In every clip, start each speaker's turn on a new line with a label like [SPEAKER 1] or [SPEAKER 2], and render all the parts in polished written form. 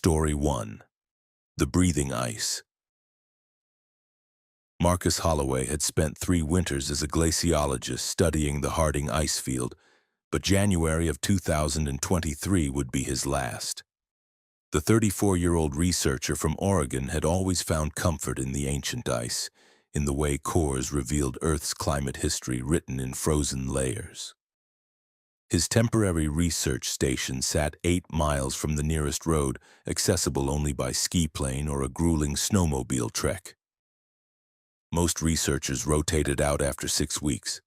[SPEAKER 1] Story 1. The Breathing Ice. Marcus Holloway had spent 3 winters as a glaciologist studying the Harding ice field, but January of 2023 would be his last. The 34-year-old researcher from Oregon had always found comfort in the ancient ice, in the way cores revealed Earth's climate history written in frozen layers. His temporary research station sat 8 miles from the nearest road, accessible only by ski plane or a grueling snowmobile trek. Most researchers rotated out after 6 weeks.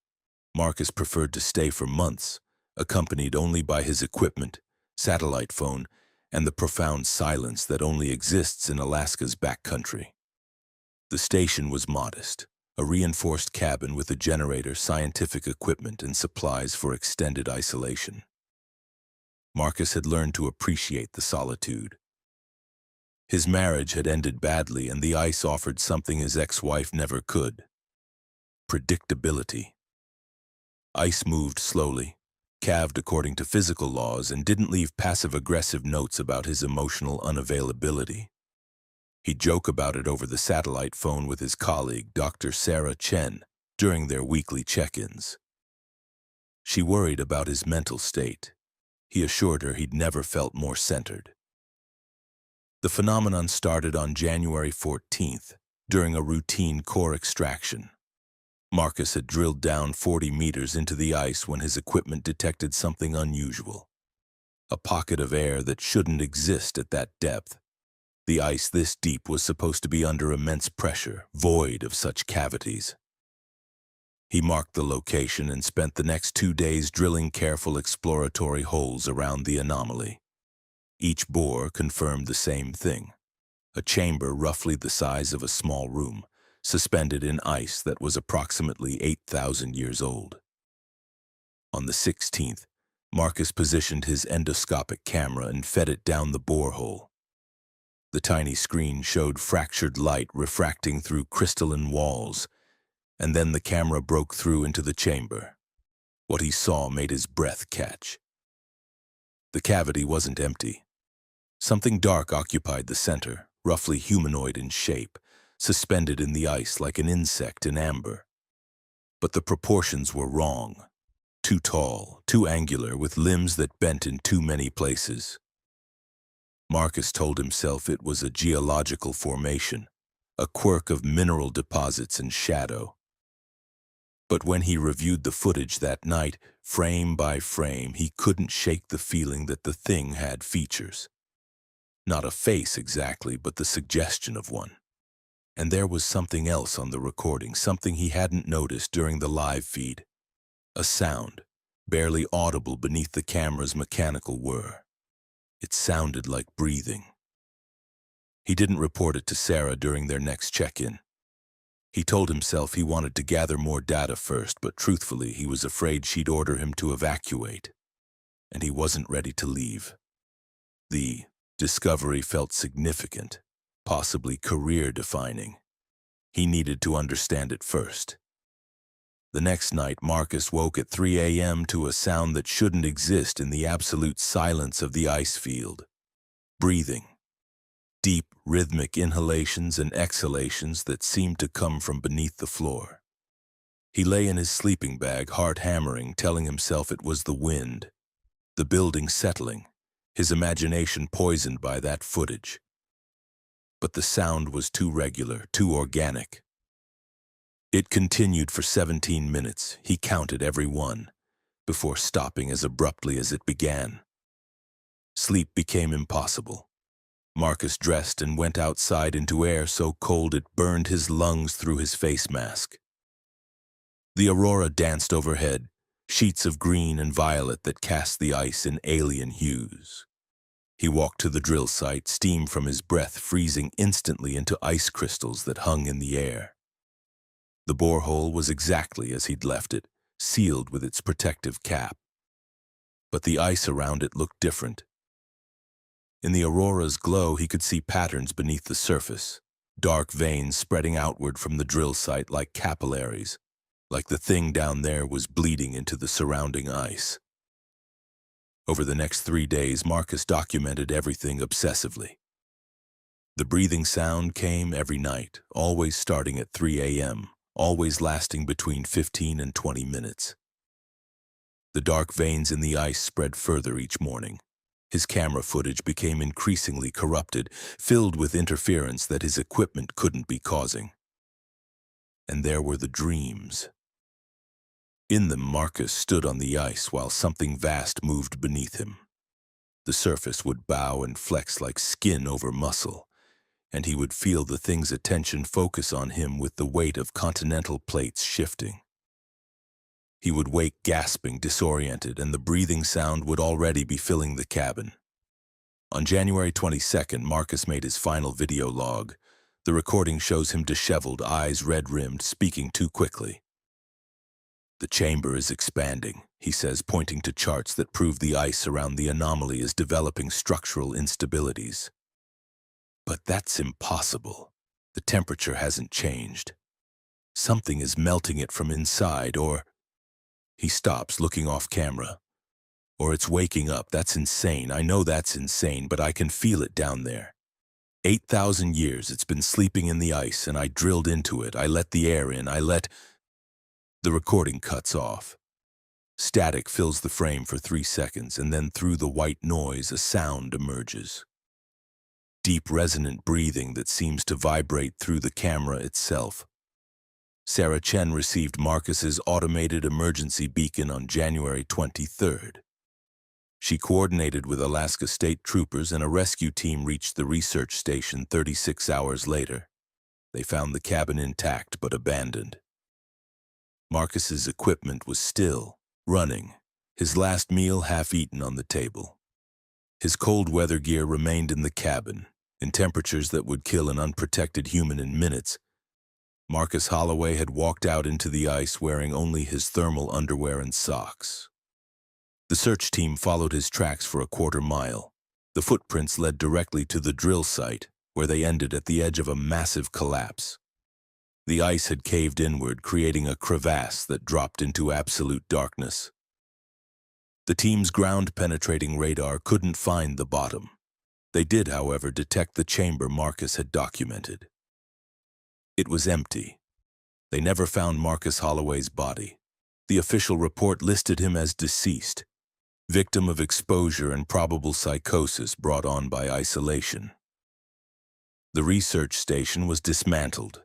[SPEAKER 1] Marcus preferred to stay for months, accompanied only by his equipment, satellite phone, and the profound silence that only exists in Alaska's backcountry. The station was modest, a reinforced cabin with a generator, scientific equipment, and supplies for extended isolation. Marcus had learned to appreciate the solitude. His marriage had ended badly, and the ice offered something his ex-wife never could: predictability. Ice moved slowly, calved according to physical laws, and didn't leave passive-aggressive notes about his emotional unavailability. He'd joke about it over the satellite phone with his colleague, Dr. Sarah Chen, during their weekly check-ins. She worried about his mental state. He assured her he'd never felt more centered. The phenomenon started on January 14th, during a routine core extraction. Marcus had drilled down 40 meters into the ice when his equipment detected something unusual: a pocket of air that shouldn't exist at that depth. The ice this deep was supposed to be under immense pressure, void of such cavities. He marked the location and spent the next 2 days drilling careful exploratory holes around the anomaly. Each bore confirmed the same thing: a chamber roughly the size of a small room, suspended in ice that was approximately 8,000 years old. On the 16th, Marcus positioned his endoscopic camera and fed it down the borehole. The tiny screen showed fractured light refracting through crystalline walls, and then the camera broke through into the chamber. What he saw made his breath catch. The cavity wasn't empty. Something dark occupied the center, roughly humanoid in shape, suspended in the ice like an insect in amber. But the proportions were wrong. Too tall, too angular, with limbs that bent in too many places. Marcus told himself it was a geological formation, a quirk of mineral deposits and shadow. But when he reviewed the footage that night, frame by frame, he couldn't shake the feeling that the thing had features. Not a face exactly, but the suggestion of one. And there was something else on the recording, something he hadn't noticed during the live feed. A sound, barely audible beneath the camera's mechanical whir. It sounded like breathing. He didn't report it to Sarah during their next check-in. He told himself he wanted to gather more data first, but truthfully, he was afraid she'd order him to evacuate. And he wasn't ready to leave. The discovery felt significant, possibly career-defining. He needed to understand it first. The next night, Marcus woke at 3 a.m. to a sound that shouldn't exist in the absolute silence of the ice field: breathing. Deep, rhythmic inhalations and exhalations that seemed to come from beneath the floor. He lay in his sleeping bag, heart hammering, telling himself it was the wind, the building settling, his imagination poisoned by that footage. But the sound was too regular, too organic. It continued for 17 minutes, he counted every one, before stopping as abruptly as it began. Sleep became impossible. Marcus dressed and went outside into air so cold it burned his lungs through his face mask. The aurora danced overhead, sheets of green and violet that cast the ice in alien hues. He walked to the drill site, steam from his breath freezing instantly into ice crystals that hung in the air. The borehole was exactly as he'd left it, sealed with its protective cap. But the ice around it looked different. In the aurora's glow, he could see patterns beneath the surface, dark veins spreading outward from the drill site like capillaries, like the thing down there was bleeding into the surrounding ice. Over the next 3 days, Marcus documented everything obsessively. The breathing sound came every night, always starting at 3 a.m., always lasting between 15 and 20 minutes. The dark veins in the ice spread further each morning. His camera footage became increasingly corrupted, filled with interference that his equipment couldn't be causing. And there were the dreams. In them, Marcus stood on the ice while something vast moved beneath him. The surface would bow and flex like skin over muscle, and he would feel the thing's attention focus on him with the weight of continental plates shifting. He would wake gasping, disoriented, and the breathing sound would already be filling the cabin. On January 22nd, Marcus made his final video log. The recording shows him disheveled, eyes red-rimmed, speaking too quickly. "The chamber is expanding," he says, pointing to charts that prove the ice around the anomaly is developing structural instabilities. "But that's impossible. The temperature hasn't changed. Something is melting it from inside, or..." He stops, looking off camera. "Or it's waking up. That's insane. I know that's insane, but I can feel it down there. 8,000 years it's been sleeping in the ice, and I drilled into it. I let the air in. The recording cuts off. Static fills the frame for 3 seconds, and then through the white noise, a sound emerges. Deep, resonant breathing that seems to vibrate through the camera itself. Sarah Chen received Marcus's automated emergency beacon on January 23rd. She coordinated with Alaska state troopers, and a rescue team reached the research station 36 hours later. They found the cabin intact but abandoned. Marcus's equipment was still running, his last meal half-eaten on the table. His cold weather gear remained in the cabin, in temperatures that would kill an unprotected human in minutes. Marcus Holloway had walked out into the ice wearing only his thermal underwear and socks. The search team followed his tracks for a quarter mile. The footprints led directly to the drill site, where they ended at the edge of a massive collapse. The ice had caved inward, creating a crevasse that dropped into absolute darkness. The team's ground-penetrating radar couldn't find the bottom. They did, however, detect the chamber Marcus had documented. It was empty. They never found Marcus Holloway's body. The official report listed him as deceased, victim of exposure and probable psychosis brought on by isolation. The research station was dismantled.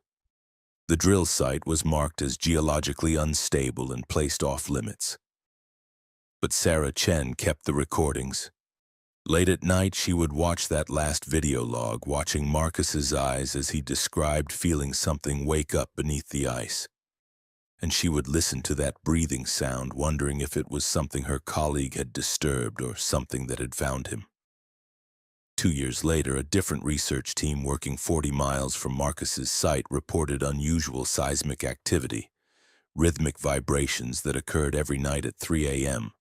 [SPEAKER 1] The drill site was marked as geologically unstable and placed off-limits. But Sarah Chen kept the recordings. Late at night, she would watch that last video log, watching Marcus's eyes as he described feeling something wake up beneath the ice. And she would listen to that breathing sound, wondering if it was something her colleague had disturbed or something that had found him. 2 years later, a different research team working 40 miles from Marcus's site reported unusual seismic activity, rhythmic vibrations that occurred every night at 3 a.m.,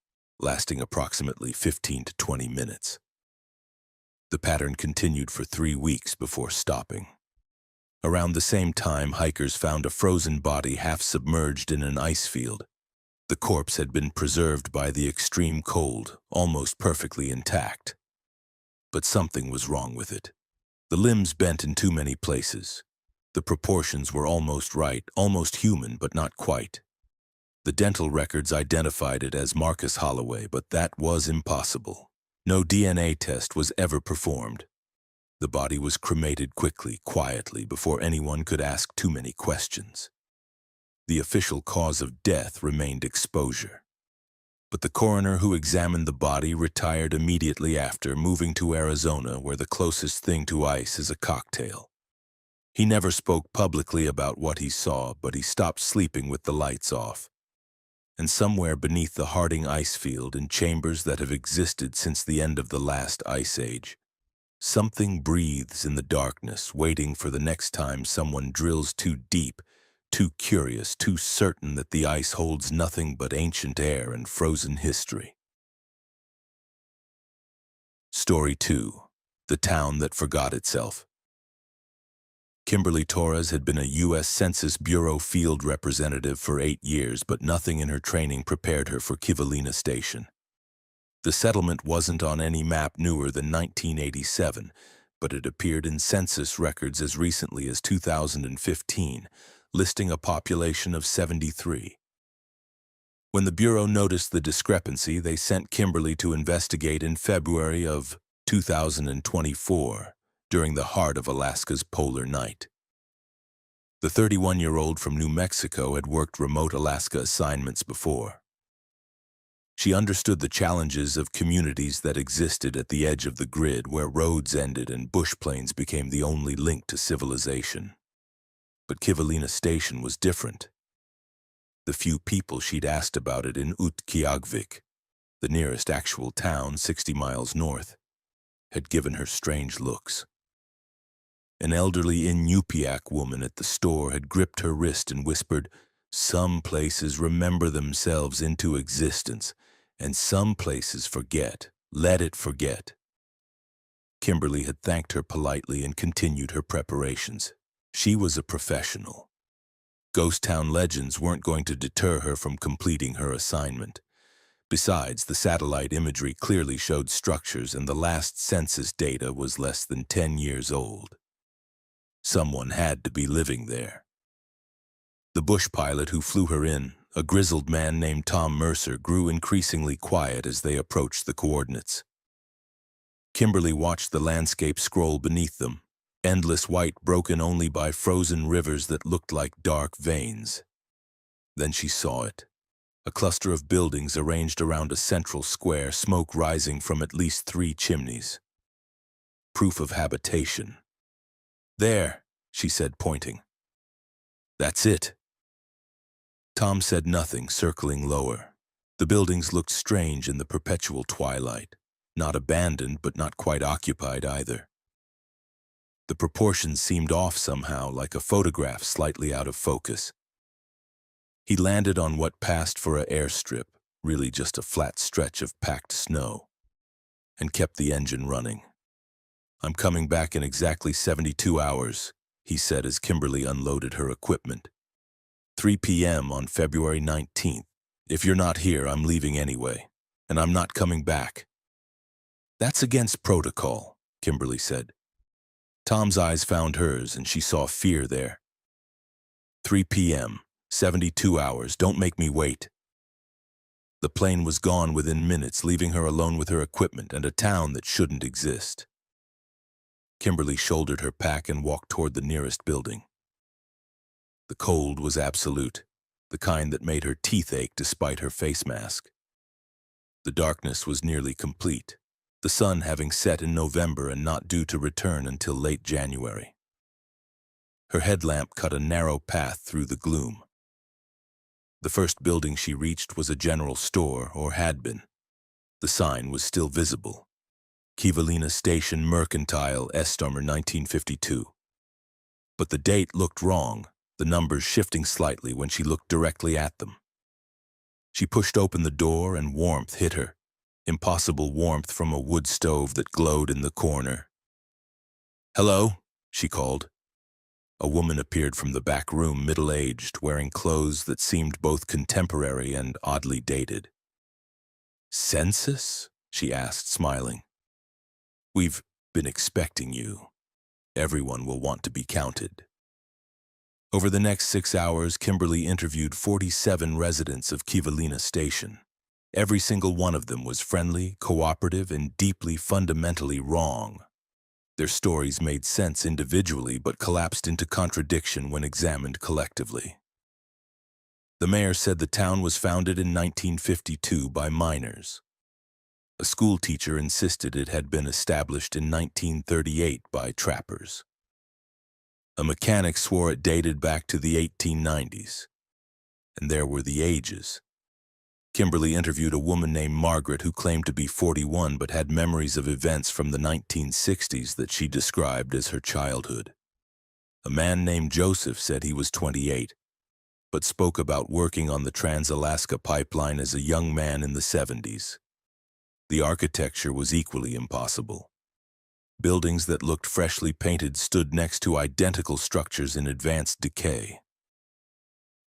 [SPEAKER 1] lasting approximately 15 to 20 minutes. The pattern continued for 3 weeks before stopping. Around the same time, hikers found a frozen body half submerged in an ice field. The corpse had been preserved by the extreme cold, almost perfectly intact. But something was wrong with it. The limbs bent in too many places. The proportions were almost right, almost human, but not quite. The dental records identified it as Marcus Holloway, but that was impossible. No DNA test was ever performed. The body was cremated quickly, quietly, before anyone could ask too many questions. The official cause of death remained exposure. But the coroner who examined the body retired immediately after, moving to Arizona, where the closest thing to ice is a cocktail. He never spoke publicly about what he saw, but he stopped sleeping with the lights off. And somewhere beneath the Harding ice field, in chambers that have existed since the end of the last ice age, something breathes in the darkness, waiting for the next time someone drills too deep, too curious, too certain that the ice holds nothing but ancient air and frozen history. Story 2. The Town That Forgot Itself. Kimberly Torres had been a U.S. Census Bureau field representative for 8 years, but nothing in her training prepared her for Kivalina Station. The settlement wasn't on any map newer than 1987, but it appeared in census records as recently as 2015, listing a population of 73. When the Bureau noticed the discrepancy, they sent Kimberly to investigate in February of 2024, during the heart of Alaska's polar night. The 31-year-old from New Mexico had worked remote Alaska assignments before. She understood the challenges of communities that existed at the edge of the grid, where roads ended and bush plains became the only link to civilization. But Kivalina Station was different. The few people she'd asked about it in Utqiagvik, the nearest actual town 60 miles north, had given her strange looks. An elderly Inupiaq woman at the store had gripped her wrist and whispered, "Some places remember themselves into existence, and some places forget. Let it forget." Kimberly had thanked her politely and continued her preparations. She was a professional. Ghost town legends weren't going to deter her from completing her assignment. Besides, the satellite imagery clearly showed structures, and the last census data was less than 10 years old. Someone had to be living there. The bush pilot who flew her in, a grizzled man named Tom Mercer, grew increasingly quiet as they approached the coordinates. Kimberly watched the landscape scroll beneath them, endless white broken only by frozen rivers that looked like dark veins. Then she saw it. A cluster of buildings arranged around a central square, smoke rising from at least 3 chimneys. Proof of habitation. "There," she said, pointing. "That's it." Tom said nothing, circling lower. The buildings looked strange in the perpetual twilight, not abandoned but not quite occupied either. The proportions seemed off somehow, like a photograph slightly out of focus. He landed on what passed for an airstrip, really just a flat stretch of packed snow, and kept the engine running. "I'm coming back in exactly 72 hours, he said as Kimberly unloaded her equipment. 3 p.m. on February 19th. If you're not here, I'm leaving anyway, and I'm not coming back." "That's against protocol," Kimberly said. Tom's eyes found hers, and she saw fear there. 3 p.m., 72 hours, don't make me wait." The plane was gone within minutes, leaving her alone with her equipment and a town that shouldn't exist. Kimberly shouldered her pack and walked toward the nearest building. The cold was absolute, the kind that made her teeth ache despite her face mask. The darkness was nearly complete, the sun having set in November and not due to return until late January. Her headlamp cut a narrow path through the gloom. The first building she reached was a general store, or had been. The sign was still visible. Kivalina Station Mercantile, Estommer 1952. But the date looked wrong, the numbers shifting slightly when she looked directly at them. She pushed open the door and warmth hit her, impossible warmth from a wood stove that glowed in the corner. "Hello," she called. A woman appeared from the back room, middle-aged, wearing clothes that seemed both contemporary and oddly dated. "Census?" she asked, smiling. "We've been expecting you. Everyone will want to be counted." Over the next 6 hours, Kimberly interviewed 47 residents of Kivalina Station. Every single one of them was friendly, cooperative, and deeply, fundamentally wrong. Their stories made sense individually but collapsed into contradiction when examined collectively. The mayor said the town was founded in 1952 by miners. A school teacher insisted it had been established in 1938 by trappers. A mechanic swore it dated back to the 1890s. And there were the ages. Kimberly interviewed a woman named Margaret who claimed to be 41 but had memories of events from the 1960s that she described as her childhood. A man named Joseph said he was 28, but spoke about working on the Trans-Alaska Pipeline as a young man in the 70s. The architecture was equally impossible. Buildings that looked freshly painted stood next to identical structures in advanced decay.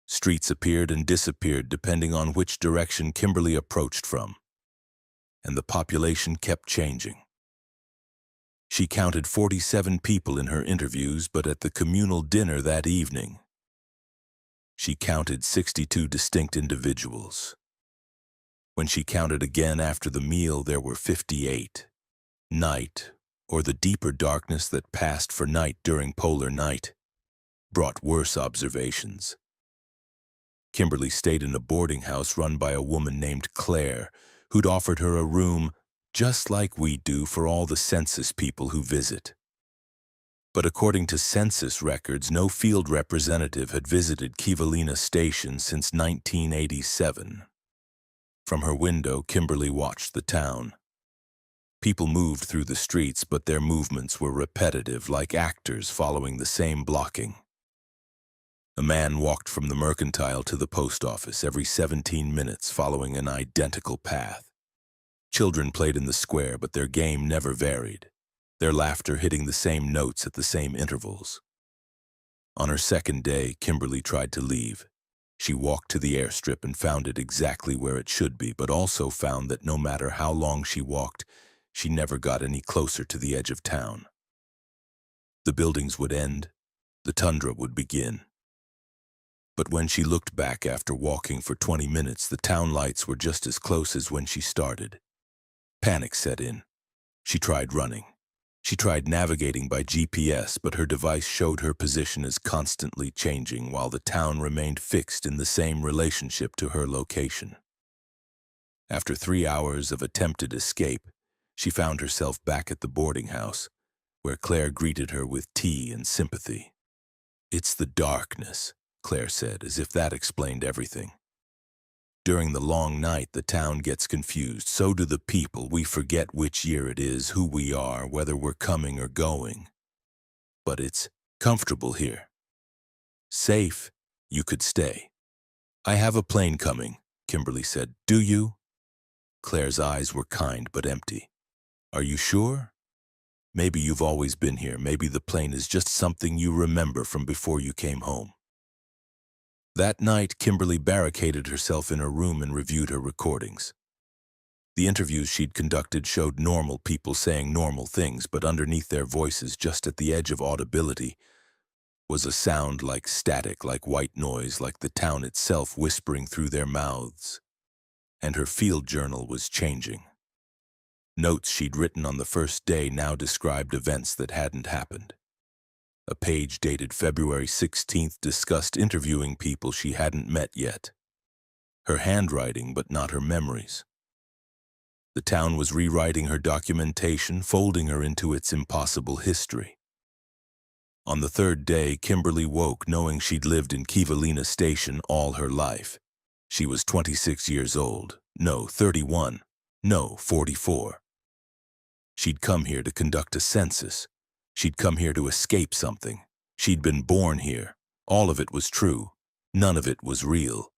[SPEAKER 1] Streets appeared and disappeared depending on which direction Kimberly approached from, and the population kept changing. She counted 47 people in her interviews, but at the communal dinner that evening, she counted 62 distinct individuals. When she counted again after the meal, there were 58. Night, or the deeper darkness that passed for night during polar night, brought worse observations. Kimberly stayed in a boarding house run by a woman named Claire, who'd offered her a room just like we do for all the census people who visit. But according to census records, no field representative had visited Kivalina Station since 1987. From her window, Kimberly watched the town. People moved through the streets, but their movements were repetitive, like actors following the same blocking. A man walked from the mercantile to the post office every 17 minutes, following an identical path. Children played in the square, but their game never varied, their laughter hitting the same notes at the same intervals. On her second day, Kimberly tried to leave. She walked to the airstrip and found it exactly where it should be, but also found that no matter how long she walked, she never got any closer to the edge of town. The buildings would end, the tundra would begin. But when she looked back after walking for 20 minutes, the town lights were just as close as when she started. Panic set in. She tried running. She tried navigating by GPS, but her device showed her position as constantly changing while the town remained fixed in the same relationship to her location. After 3 hours of attempted escape, she found herself back at the boarding house, where Claire greeted her with tea and sympathy. "It's the darkness," Claire said, as if that explained everything. "During the long night, the town gets confused. So do the people. We forget which year it is, who we are, whether we're coming or going. But it's comfortable here. Safe. You could stay." "I have a plane coming," Kimberly said. "Do you?" Claire's eyes were kind but empty. "Are you sure? Maybe you've always been here. Maybe the plane is just something you remember from before you came home." That night, Kimberly barricaded herself in her room and reviewed her recordings. The interviews she'd conducted showed normal people saying normal things, but underneath their voices, just at the edge of audibility, was a sound like static, like white noise, like the town itself whispering through their mouths. And her field journal was changing. Notes she'd written on the first day now described events that hadn't happened. A page dated February 16th discussed interviewing people she hadn't met yet. Her handwriting, but not her memories. The town was rewriting her documentation, folding her into its impossible history. On the third day, Kimberly woke knowing she'd lived in Kivalina Station all her life. She was 26 years old. No, 31. No, 44. She'd come here to conduct a census. She'd come here to escape something. She'd been born here. All of it was true. None of it was real.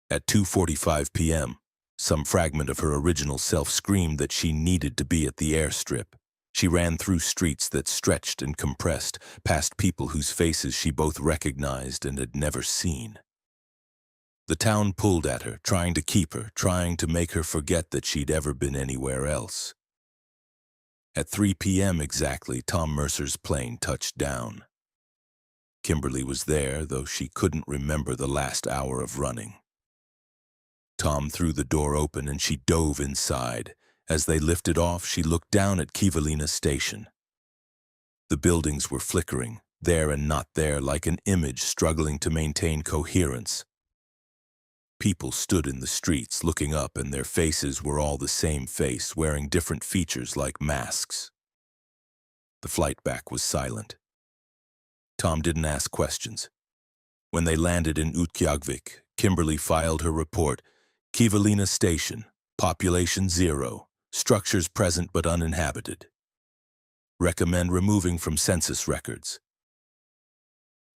[SPEAKER 1] At 2:45 p.m., some fragment of her original self screamed that she needed to be at the airstrip. She ran through streets that stretched and compressed, past people whose faces she both recognized and had never seen. The town pulled at her, trying to keep her, trying to make her forget that she'd ever been anywhere else. At 3 p.m. exactly, Tom Mercer's plane touched down. Kimberly was there, though she couldn't remember the last hour of running. Tom threw the door open and she dove inside. As they lifted off, she looked down at Kivalina Station. The buildings were flickering, there and not there, like an image struggling to maintain coherence. People stood in the streets, looking up, and their faces were all the same face, wearing different features like masks. The flight back was silent. Tom didn't ask questions. When they landed in Utqiagvik, Kimberly filed her report. Kivalina Station, population 0, structures present but uninhabited. Recommend removing from census records.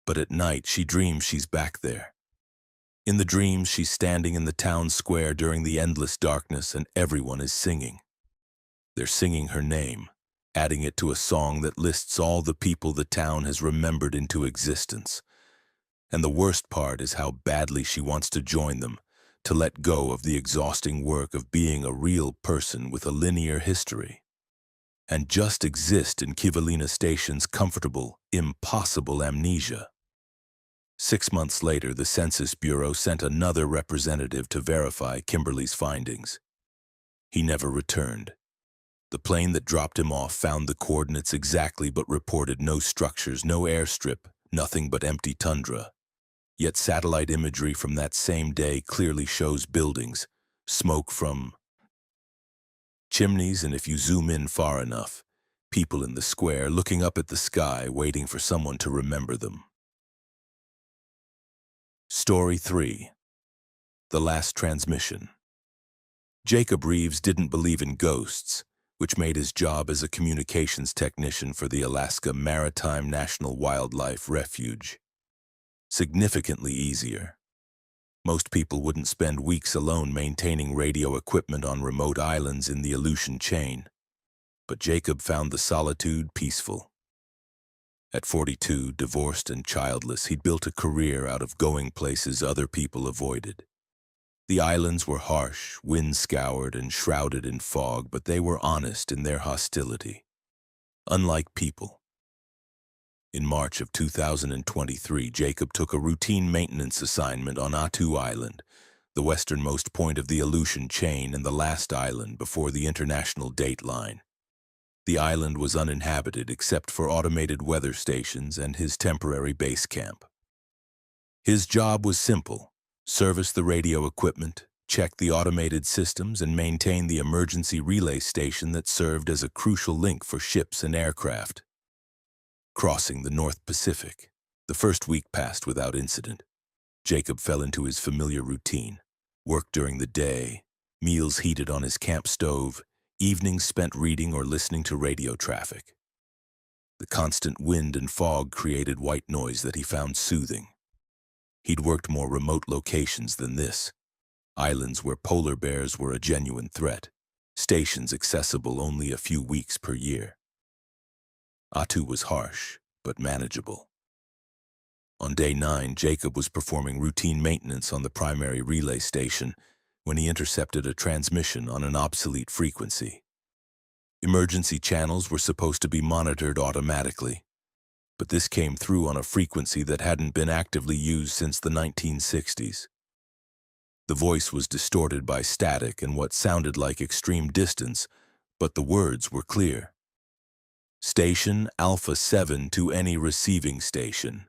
[SPEAKER 1] But at night, she dreams she's back there. In the dreams, she's standing in the town square during the endless darkness, and everyone is singing. They're singing her name, adding it to a song that lists all the people the town has remembered into existence. And the worst part is how badly she wants to join them, to let go of the exhausting work of being a real person with a linear history. and just exist in Kivalina Station's comfortable, impossible amnesia. 6 months later, the Census Bureau sent another representative to verify Kimberly's findings. He never returned. The plane that dropped him off found the coordinates exactly but reported no structures, no airstrip, nothing but empty tundra. Yet satellite imagery from that same day clearly shows buildings, smoke from chimneys, and if you zoom in far enough, people in the square looking up at the sky, waiting for someone to remember them. Story 3. The Last Transmission. Jacob Reeves didn't believe in ghosts, which made his job as a communications technician for the Alaska Maritime National Wildlife Refuge significantly easier. Most people wouldn't spend weeks alone maintaining radio equipment on remote islands in the Aleutian chain, but Jacob found the solitude peaceful. At 42, divorced and childless, he'd built a career out of going places other people avoided. The islands were harsh, wind-scoured and shrouded in fog, but they were honest in their hostility. Unlike people. In March of 2023, Jacob took a routine maintenance assignment on Attu Island, the westernmost point of the Aleutian chain and the last island before the international date line. The island was uninhabited except for automated weather stations and his temporary base camp. His job was simple: service the radio equipment, check the automated systems, and maintain the emergency relay station that served as a crucial link for ships and aircraft. Crossing the North Pacific, the first week passed without incident. Jacob fell into his familiar routine: work during the day, meals heated on his camp stove, evenings spent reading or listening to radio traffic. The constant wind and fog created white noise that he found soothing. He'd worked more remote locations than this, islands where polar bears were a genuine threat, stations accessible only a few weeks per year. Attu was harsh, but manageable. On day 9, Jacob was performing routine maintenance on the primary relay station when he intercepted a transmission on an obsolete frequency. Emergency channels were supposed to be monitored automatically, but this came through on a frequency that hadn't been actively used since the 1960s. The voice was distorted by static and what sounded like extreme distance, but the words were clear. Station Alpha 7 to any receiving station.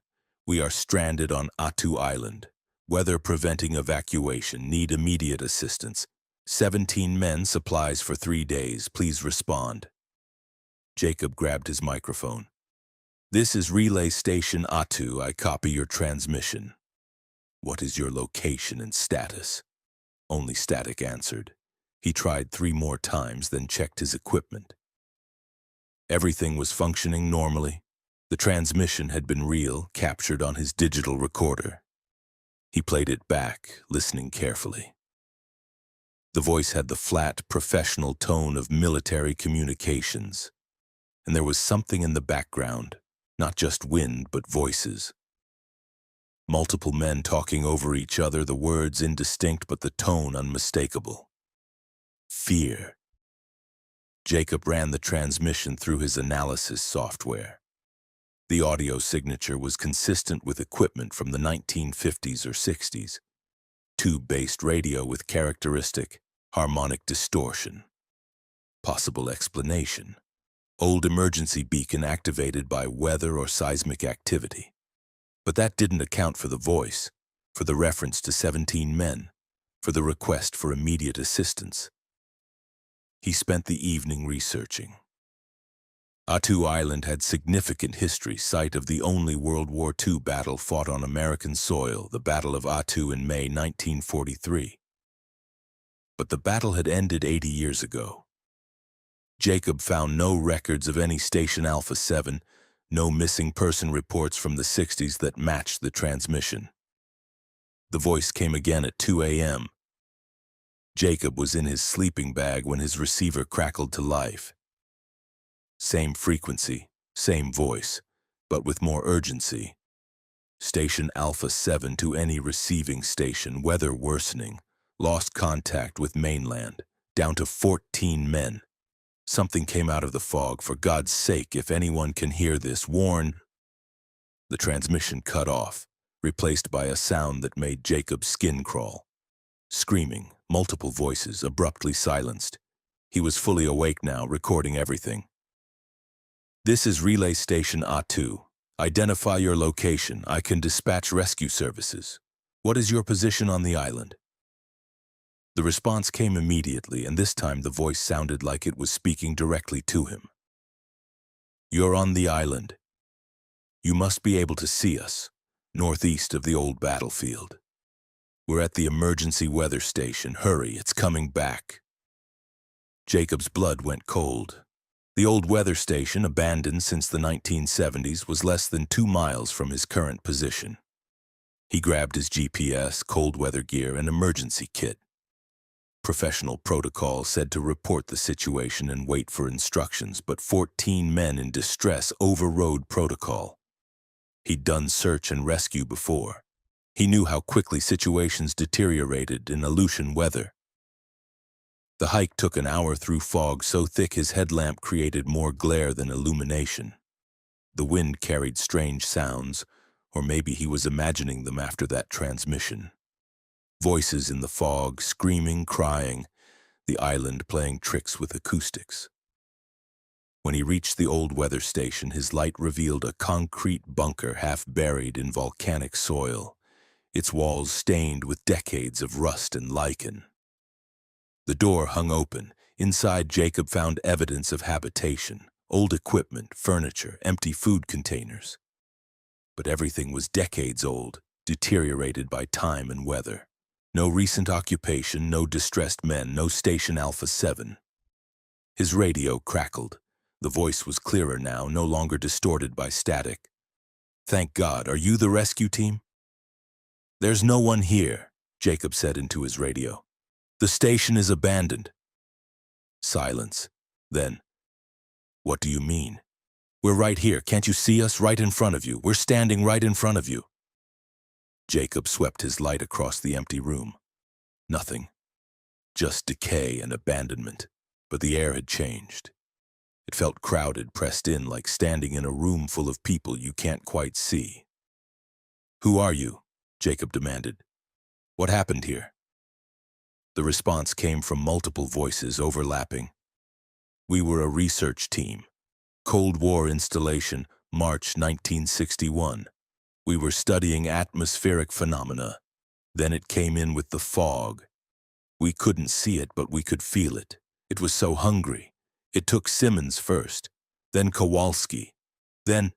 [SPEAKER 1] We are stranded on Attu Island. Weather preventing evacuation. Need immediate assistance. 17 men, supplies for 3 days. Please respond. Jacob grabbed his microphone. This is Relay Station Attu. I copy your transmission. What is your location and status? Only static answered. He tried 3 more times, then checked his equipment. Everything was functioning normally. The transmission had been real, captured on his digital recorder. He played it back, listening carefully. The voice had the flat, professional tone of military communications. And there was something in the background, not just wind, but voices. Multiple men talking over each other, the words indistinct but the tone unmistakable. Fear. Jacob ran the transmission through his analysis software. The audio signature was consistent with equipment from the 1950s or 60s. Tube-based radio with characteristic harmonic distortion. Possible explanation: old emergency beacon activated by weather or seismic activity. But that didn't account for the voice, for the reference to 17 men, for the request for immediate assistance. He spent the evening researching. Attu Island had significant history, site of the only World War II battle fought on American soil, the Battle of Attu in May 1943. But the battle had ended 80 years ago. Jacob found no records of any Station Alpha 7, no missing person reports from the 60s that matched the transmission. The voice came again at 2 a.m. Jacob was in his sleeping bag when his receiver crackled to life. Same frequency, same voice, but with more urgency. Station Alpha 7 to any receiving station, weather worsening, lost contact with mainland, down to 14 men. Something came out of the fog. For God's sake, if anyone can hear this, warn. The transmission cut off, replaced by a sound that made Jacob's skin crawl. Screaming, multiple voices, abruptly silenced. He was fully awake now, recording everything. This is Relay Station A2. Identify your location. I can dispatch rescue services. What is your position on the island? The response came immediately, and this time the voice sounded like it was speaking directly to him. You're on the island. You must be able to see us, northeast of the old battlefield. We're at the emergency weather station. Hurry, it's coming back. Jacob's blood went cold. The old weather station, abandoned since the 1970s, was less than 2 miles from his current position. He grabbed his GPS, cold weather gear, and emergency kit. Professional protocol said to report the situation and wait for instructions, but 14 men in distress overrode protocol. He'd done search and rescue before. He knew how quickly situations deteriorated in Aleutian weather. The hike took an hour through fog so thick his headlamp created more glare than illumination. The wind carried strange sounds, or maybe he was imagining them after that transmission. Voices in the fog, screaming, crying, the island playing tricks with acoustics. When he reached the old weather station, his light revealed a concrete bunker half buried in volcanic soil, its walls stained with decades of rust and lichen. The door hung open. Inside, Jacob found evidence of habitation, old equipment, furniture, empty food containers. But everything was decades old, deteriorated by time and weather. No recent occupation, no distressed men, no Station Alpha 7. His radio crackled. The voice was clearer now, no longer distorted by static. Thank God. Are you the rescue team? There's no one here, Jacob said into his radio. The station is abandoned. Silence. Then, what do you mean? We're right here. Can't you see us? Right in front of you. We're standing right in front of you. Jacob swept his light across the empty room. Nothing. Just decay and abandonment. But the air had changed. It felt crowded, pressed in, like standing in a room full of people you can't quite see. Who are you? Jacob demanded. What happened here? The response came from multiple voices overlapping. We were a research team. Cold War installation, March 1961. We were studying atmospheric phenomena. Then it came in with the fog. We couldn't see it, but we could feel it. It was so hungry. It took Simmons first, then Kowalski, then...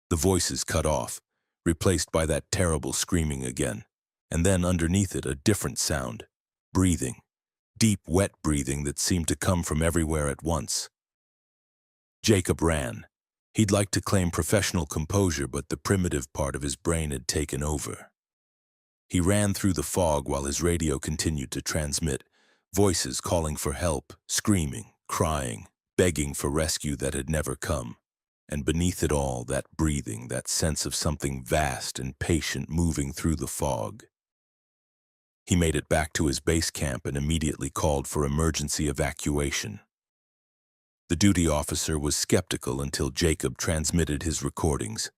[SPEAKER 1] The voices cut off, replaced by that terrible screaming again, and then underneath it a different sound, breathing, deep, wet breathing that seemed to come from everywhere at once. Jacob ran. He'd like to claim professional composure, but the primitive part of his brain had taken over. He ran through the fog while his radio continued to transmit, voices calling for help, screaming, crying, begging for rescue that had never come. And beneath it all, that breathing, that sense of something vast and patient moving through the fog. He made it back to his base camp and immediately called for emergency evacuation. The duty officer was skeptical until Jacob transmitted his recordings.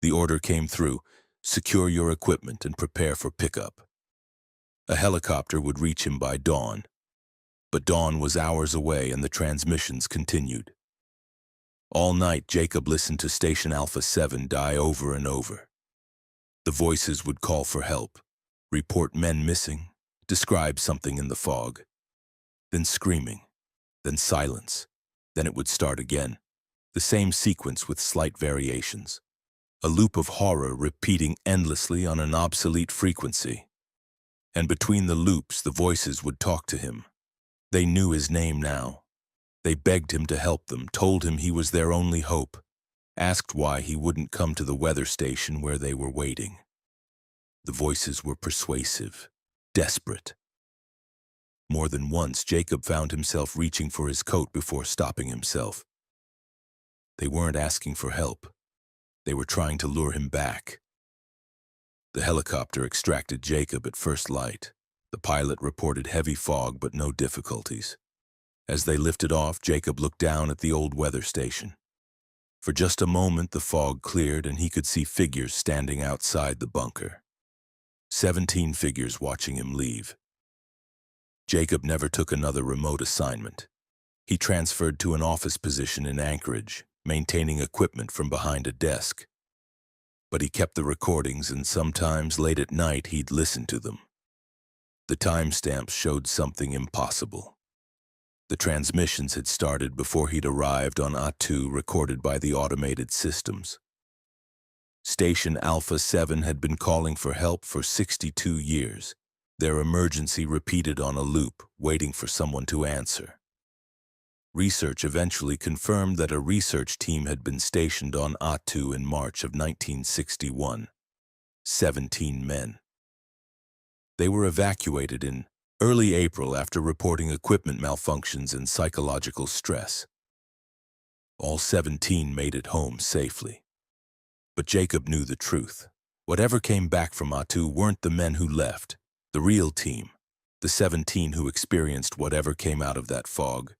[SPEAKER 1] The order came through: secure your equipment and prepare for pickup. A helicopter would reach him by dawn. But dawn was hours away and the transmissions continued. All night, Jacob listened to Station Alpha 7 die over and over. The voices would call for help, report men missing, describe something in the fog. Then screaming, then silence, then it would start again. The same sequence with slight variations. A loop of horror repeating endlessly on an obsolete frequency. And between the loops, the voices would talk to him. They knew his name now. They begged him to help them, told him he was their only hope, asked why he wouldn't come to the weather station where they were waiting. The voices were persuasive, desperate. More than once, Jacob found himself reaching for his coat before stopping himself. They weren't asking for help. They were trying to lure him back. The helicopter extracted Jacob at first light. The pilot reported heavy fog but no difficulties. As they lifted off, Jacob looked down at the old weather station. For just a moment, the fog cleared and he could see figures standing outside the bunker. 17 figures watching him leave. Jacob never took another remote assignment. He transferred to an office position in Anchorage, maintaining equipment from behind a desk. But he kept the recordings, and sometimes late at night he'd listen to them. The timestamps showed something impossible. The transmissions had started before he'd arrived on Atu, recorded by the automated systems. Station Alpha 7 had been calling for help for 62 years, their emergency repeated on a loop, waiting for someone to answer. Research eventually confirmed that a research team had been stationed on Atu in March of 1961. 17 men. They were evacuated in early April after reporting equipment malfunctions and psychological stress. All 17 made it home safely. But Jacob knew the truth. Whatever came back from Atu weren't the men who left, the real team, the 17 who experienced whatever came out of that fog.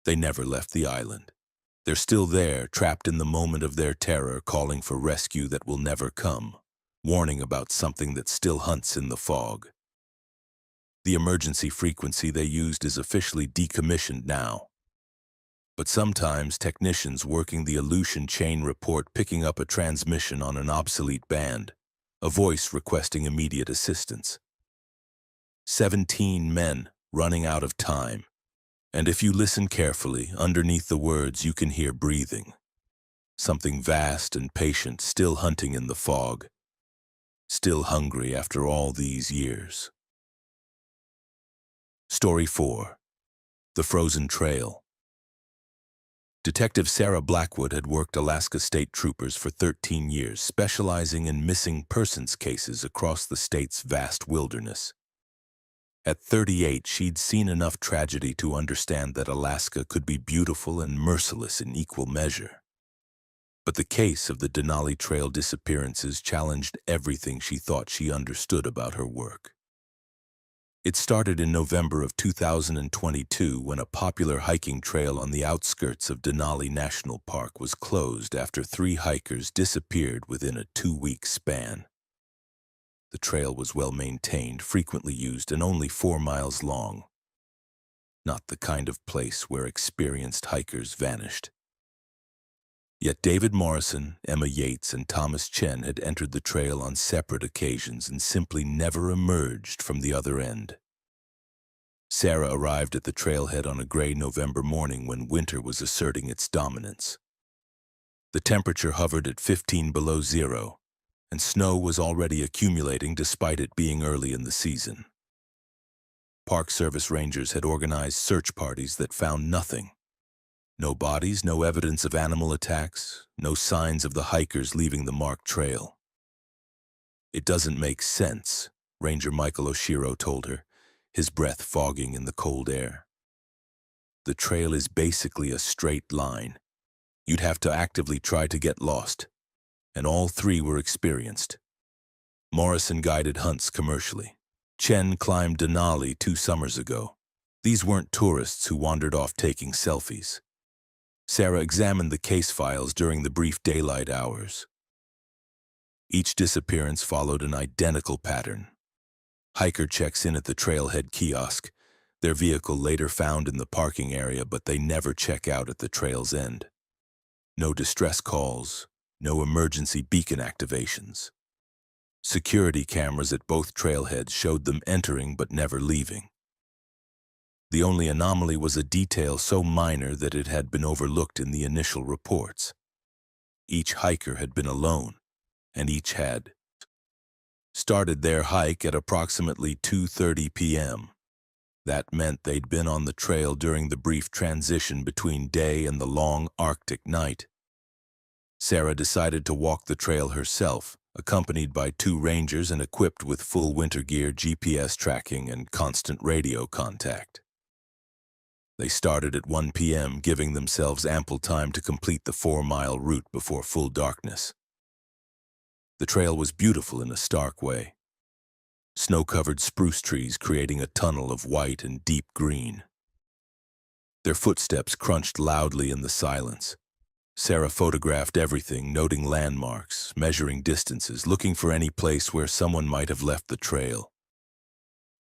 [SPEAKER 1] They never left the island. They're still there, trapped in the moment of their terror, calling for rescue that will never come, warning about something that still hunts in the fog. The emergency frequency they used is officially decommissioned now. But sometimes technicians working the Aleutian chain report picking up a transmission on an obsolete band, a voice requesting immediate assistance. 17 men running out of time. And if you listen carefully, underneath the words you can hear breathing. Something vast and patient still hunting in the fog. Still hungry after all these years. Story 4. The Frozen Trail. Detective Sarah Blackwood had worked Alaska State Troopers for 13 years, specializing in missing persons cases across the state's vast wilderness. At 38, she'd seen enough tragedy to understand that Alaska could be beautiful and merciless in equal measure. But the case of the Denali Trail disappearances challenged everything she thought she understood about her work. It started in November of 2022 when a popular hiking trail on the outskirts of Denali National Park was closed after 3 hikers disappeared within a 2-week span. The trail was well maintained, frequently used, and only 4 miles long. Not the kind of place where experienced hikers vanished. Yet David Morrison, Emma Yates, and Thomas Chen had entered the trail on separate occasions and simply never emerged from the other end. Sarah arrived at the trailhead on a gray November morning when winter was asserting its dominance. The temperature hovered at 15 below zero, and snow was already accumulating despite it being early in the season. Park Service rangers had organized search parties that found nothing. No bodies, no evidence of animal attacks, no signs of the hikers leaving the marked trail. "It doesn't make sense," Ranger Michael Oshiro told her, his breath fogging in the cold air. "The trail is basically a straight line. You'd have to actively try to get lost. And all 3 were experienced. Morrison guided hunts commercially. Chen climbed Denali 2 summers ago. These weren't tourists who wandered off taking selfies. Sarah examined the case files during the brief daylight hours. Each disappearance followed an identical pattern. Hiker checks in at the trailhead kiosk, their vehicle later found in the parking area, but they never check out at the trail's end. No distress calls, no emergency beacon activations. Security cameras at both trailheads showed them entering but never leaving. The only anomaly was a detail so minor that it had been overlooked in the initial reports. Each hiker had been alone, and each had started their hike at approximately 2:30 p.m. That meant they'd been on the trail during the brief transition between day and the long Arctic night. Sarah decided to walk the trail herself, accompanied by 2 rangers and equipped with full winter gear, GPS tracking, and constant radio contact. They started at 1 p.m., giving themselves ample time to complete the 4-mile route before full darkness. The trail was beautiful in a stark way. Snow-covered spruce trees creating a tunnel of white and deep green. Their footsteps crunched loudly in the silence. Sarah photographed everything, noting landmarks, measuring distances, looking for any place where someone might have left the trail.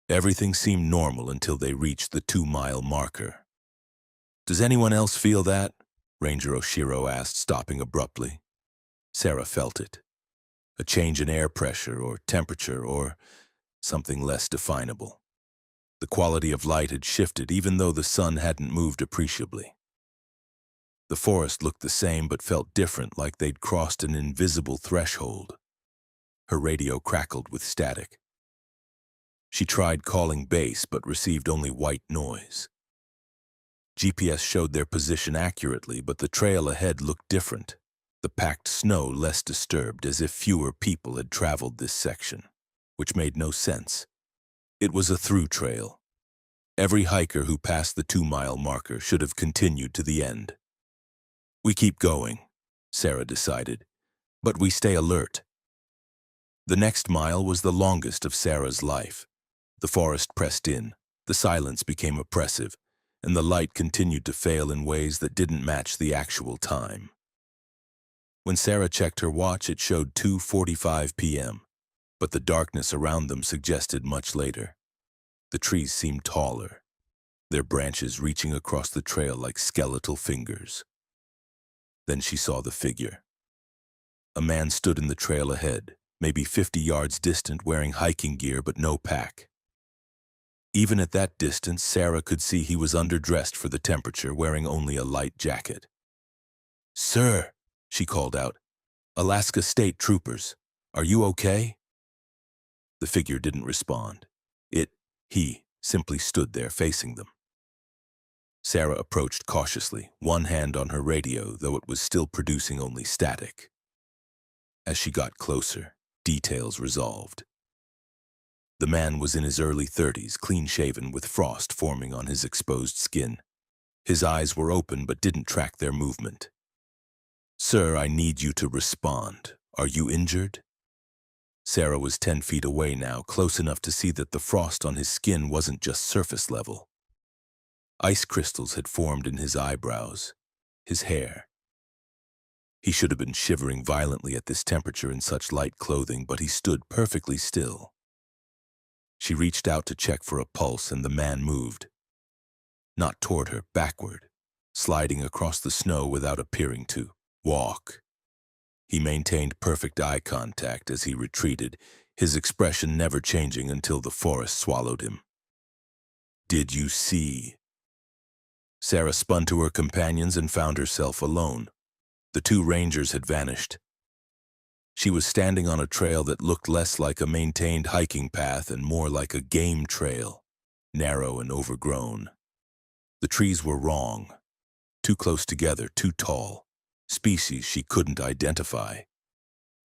[SPEAKER 1] Everything seemed normal until they reached the 2-mile marker. "Does anyone else feel that?" Ranger Oshiro asked, stopping abruptly. Sarah felt it. A change in air pressure or temperature or something less definable. The quality of light had shifted even though the sun hadn't moved appreciably. The forest looked the same but felt different, like they'd crossed an invisible threshold. Her radio crackled with static. She tried calling base but received only white noise. GPS showed their position accurately, but the trail ahead looked different. The packed snow less disturbed, as if fewer people had traveled this section, which made no sense. It was a through trail. Every hiker who passed the 2-mile marker should have continued to the end. "We keep going," Sarah decided, "but we stay alert." The next mile was the longest of Sarah's life. The forest pressed in, the silence became oppressive, and the light continued to fail in ways that didn't match the actual time. When Sarah checked her watch, it showed 2:45 p.m., but the darkness around them suggested much later. The trees seemed taller, their branches reaching across the trail like skeletal fingers. Then she saw the figure. A man stood in the trail ahead, maybe 50 yards distant, wearing hiking gear but no pack. Even at that distance, Sarah could see he was underdressed for the temperature, wearing only a light jacket. "Sir," she called out, "Alaska State Troopers, are you okay?" The figure didn't respond. He simply stood there facing them. Sarah approached cautiously, one hand on her radio, though it was still producing only static. As she got closer, details resolved. The man was in his early 30s, clean-shaven, with frost forming on his exposed skin. His eyes were open but didn't track their movement. "Sir, I need you to respond. Are you injured?" Sarah was 10 feet away now, close enough to see that the frost on his skin wasn't just surface level. Ice crystals had formed in his eyebrows, his hair. He should have been shivering violently at this temperature in such light clothing, but he stood perfectly still. She reached out to check for a pulse, and the man moved. Not toward her, backward, sliding across the snow without appearing to walk. He maintained perfect eye contact as he retreated, his expression never changing until the forest swallowed him. "Did you see?" Sarah spun to her companions and found herself alone. The 2 rangers had vanished. She was standing on a trail that looked less like a maintained hiking path and more like a game trail, narrow and overgrown. The trees were wrong, too close together, too tall, species she couldn't identify,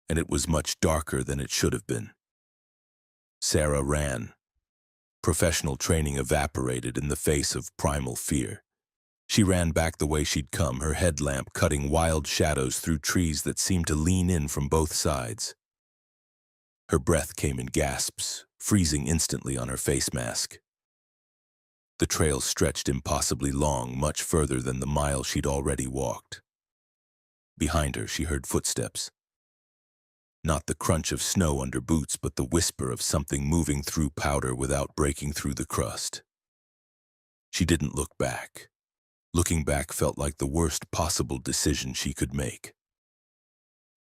[SPEAKER 1] and it was much darker than it should have been. Sarah ran. Professional training evaporated in the face of primal fear. She ran back the way she'd come, her headlamp cutting wild shadows through trees that seemed to lean in from both sides. Her breath came in gasps, freezing instantly on her face mask. The trail stretched impossibly long, much further than the mile she'd already walked. Behind her, she heard footsteps. Not the crunch of snow under boots, but the whisper of something moving through powder without breaking through the crust. She didn't look back. Looking back felt like the worst possible decision she could make.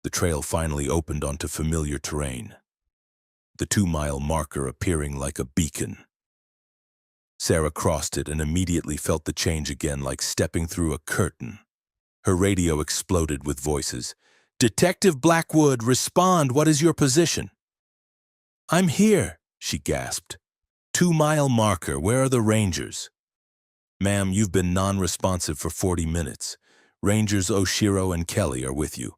[SPEAKER 1] The trail finally opened onto familiar terrain, the 2-mile marker appearing like a beacon. Sarah crossed it and immediately felt the change again, like stepping through a curtain. Her radio exploded with voices. "Detective Blackwood, respond! What is your position?" "I'm here," she gasped. 2-mile marker, where are the rangers?" "Ma'am, you've been non-responsive for 40 minutes. Rangers Oshiro and Kelly are with you.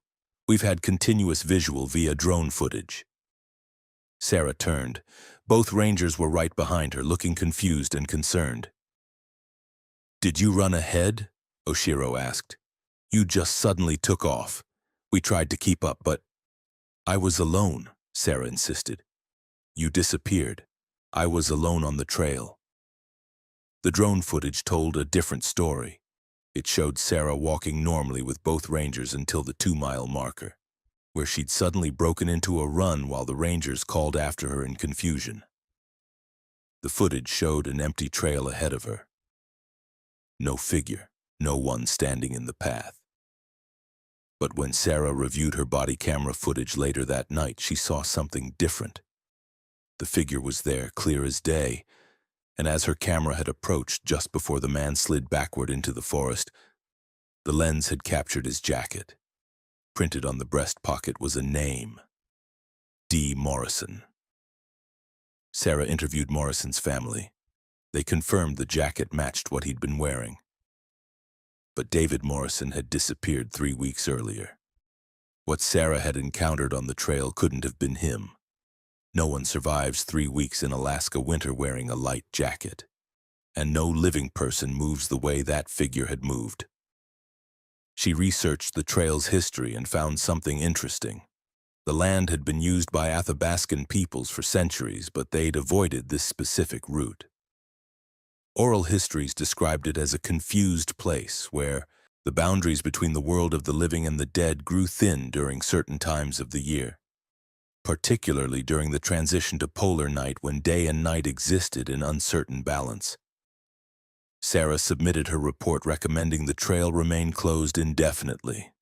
[SPEAKER 1] We've had continuous visual via drone footage." Sarah turned. Both rangers were right behind her, looking confused and concerned. "Did you run ahead?" Oshiro asked. "You just suddenly took off. We tried to keep up, but—" "I was alone," Sarah insisted. "You disappeared. I was alone on the trail." The drone footage told a different story. It showed Sarah walking normally with both rangers until the 2-mile marker, where she'd suddenly broken into a run while the rangers called after her in confusion. The footage showed an empty trail ahead of her. No figure, no one standing in the path. But when Sarah reviewed her body camera footage later that night, she saw something different. The figure was there, clear as day, and as her camera had approached just before the man slid backward into the forest, the lens had captured his jacket. Printed on the breast pocket was a name: D. Morrison. Sarah interviewed Morrison's family. They confirmed the jacket matched what he'd been wearing. But David Morrison had disappeared 3 weeks earlier. What Sarah had encountered on the trail couldn't have been him. No one survives 3 weeks in Alaska winter wearing a light jacket, and no living person moves the way that figure had moved. She researched the trail's history and found something interesting. The land had been used by Athabascan peoples for centuries, but they'd avoided this specific route. Oral histories described it as a confused place where the boundaries between the world of the living and the dead grew thin during certain times of the year, particularly during the transition to polar night when day and night existed in uncertain balance. Sarah submitted her report recommending the trail remain closed indefinitely.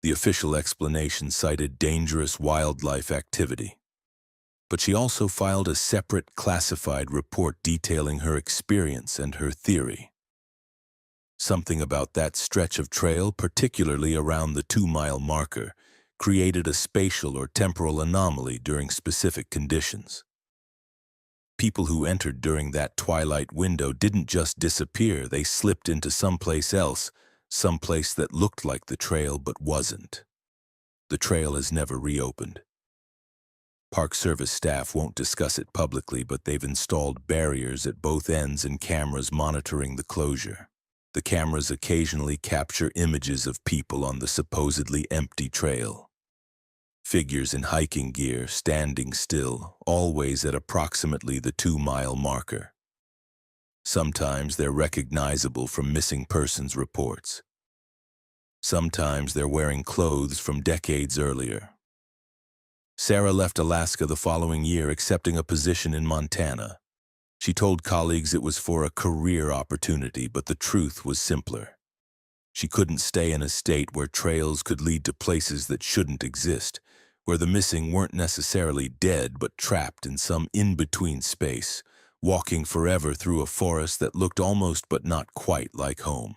[SPEAKER 1] The official explanation cited dangerous wildlife activity, but she also filed a separate classified report detailing her experience and her theory. Something about that stretch of trail, particularly around the 2-mile marker, created a spatial or temporal anomaly during specific conditions. People who entered during that twilight window didn't just disappear, they slipped into someplace else, someplace that looked like the trail but wasn't. The trail has never reopened. Park Service staff won't discuss it publicly, but they've installed barriers at both ends and cameras monitoring the closure. The cameras occasionally capture images of people on the supposedly empty trail. Figures in hiking gear, standing still, always at approximately the 2-mile marker. Sometimes they're recognizable from missing persons reports. Sometimes they're wearing clothes from decades earlier. Sarah left Alaska the following year, accepting a position in Montana. She told colleagues it was for a career opportunity, but the truth was simpler. She couldn't stay in a state where trails could lead to places that shouldn't exist, where the missing weren't necessarily dead but trapped in some in-between space, walking forever through a forest that looked almost but not quite like home.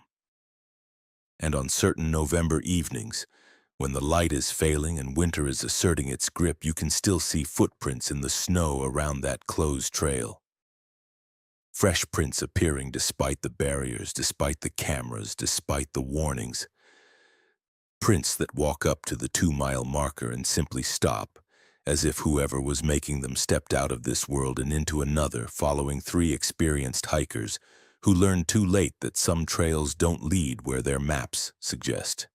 [SPEAKER 1] And on certain November evenings, when the light is failing and winter is asserting its grip, you can still see footprints in the snow around that closed trail. Fresh prints appearing despite the barriers, despite the cameras, despite the warnings. Prints that walk up to the 2-mile marker and simply stop, as if whoever was making them stepped out of this world and into another, following 3 experienced hikers who learned too late that some trails don't lead where their maps suggest.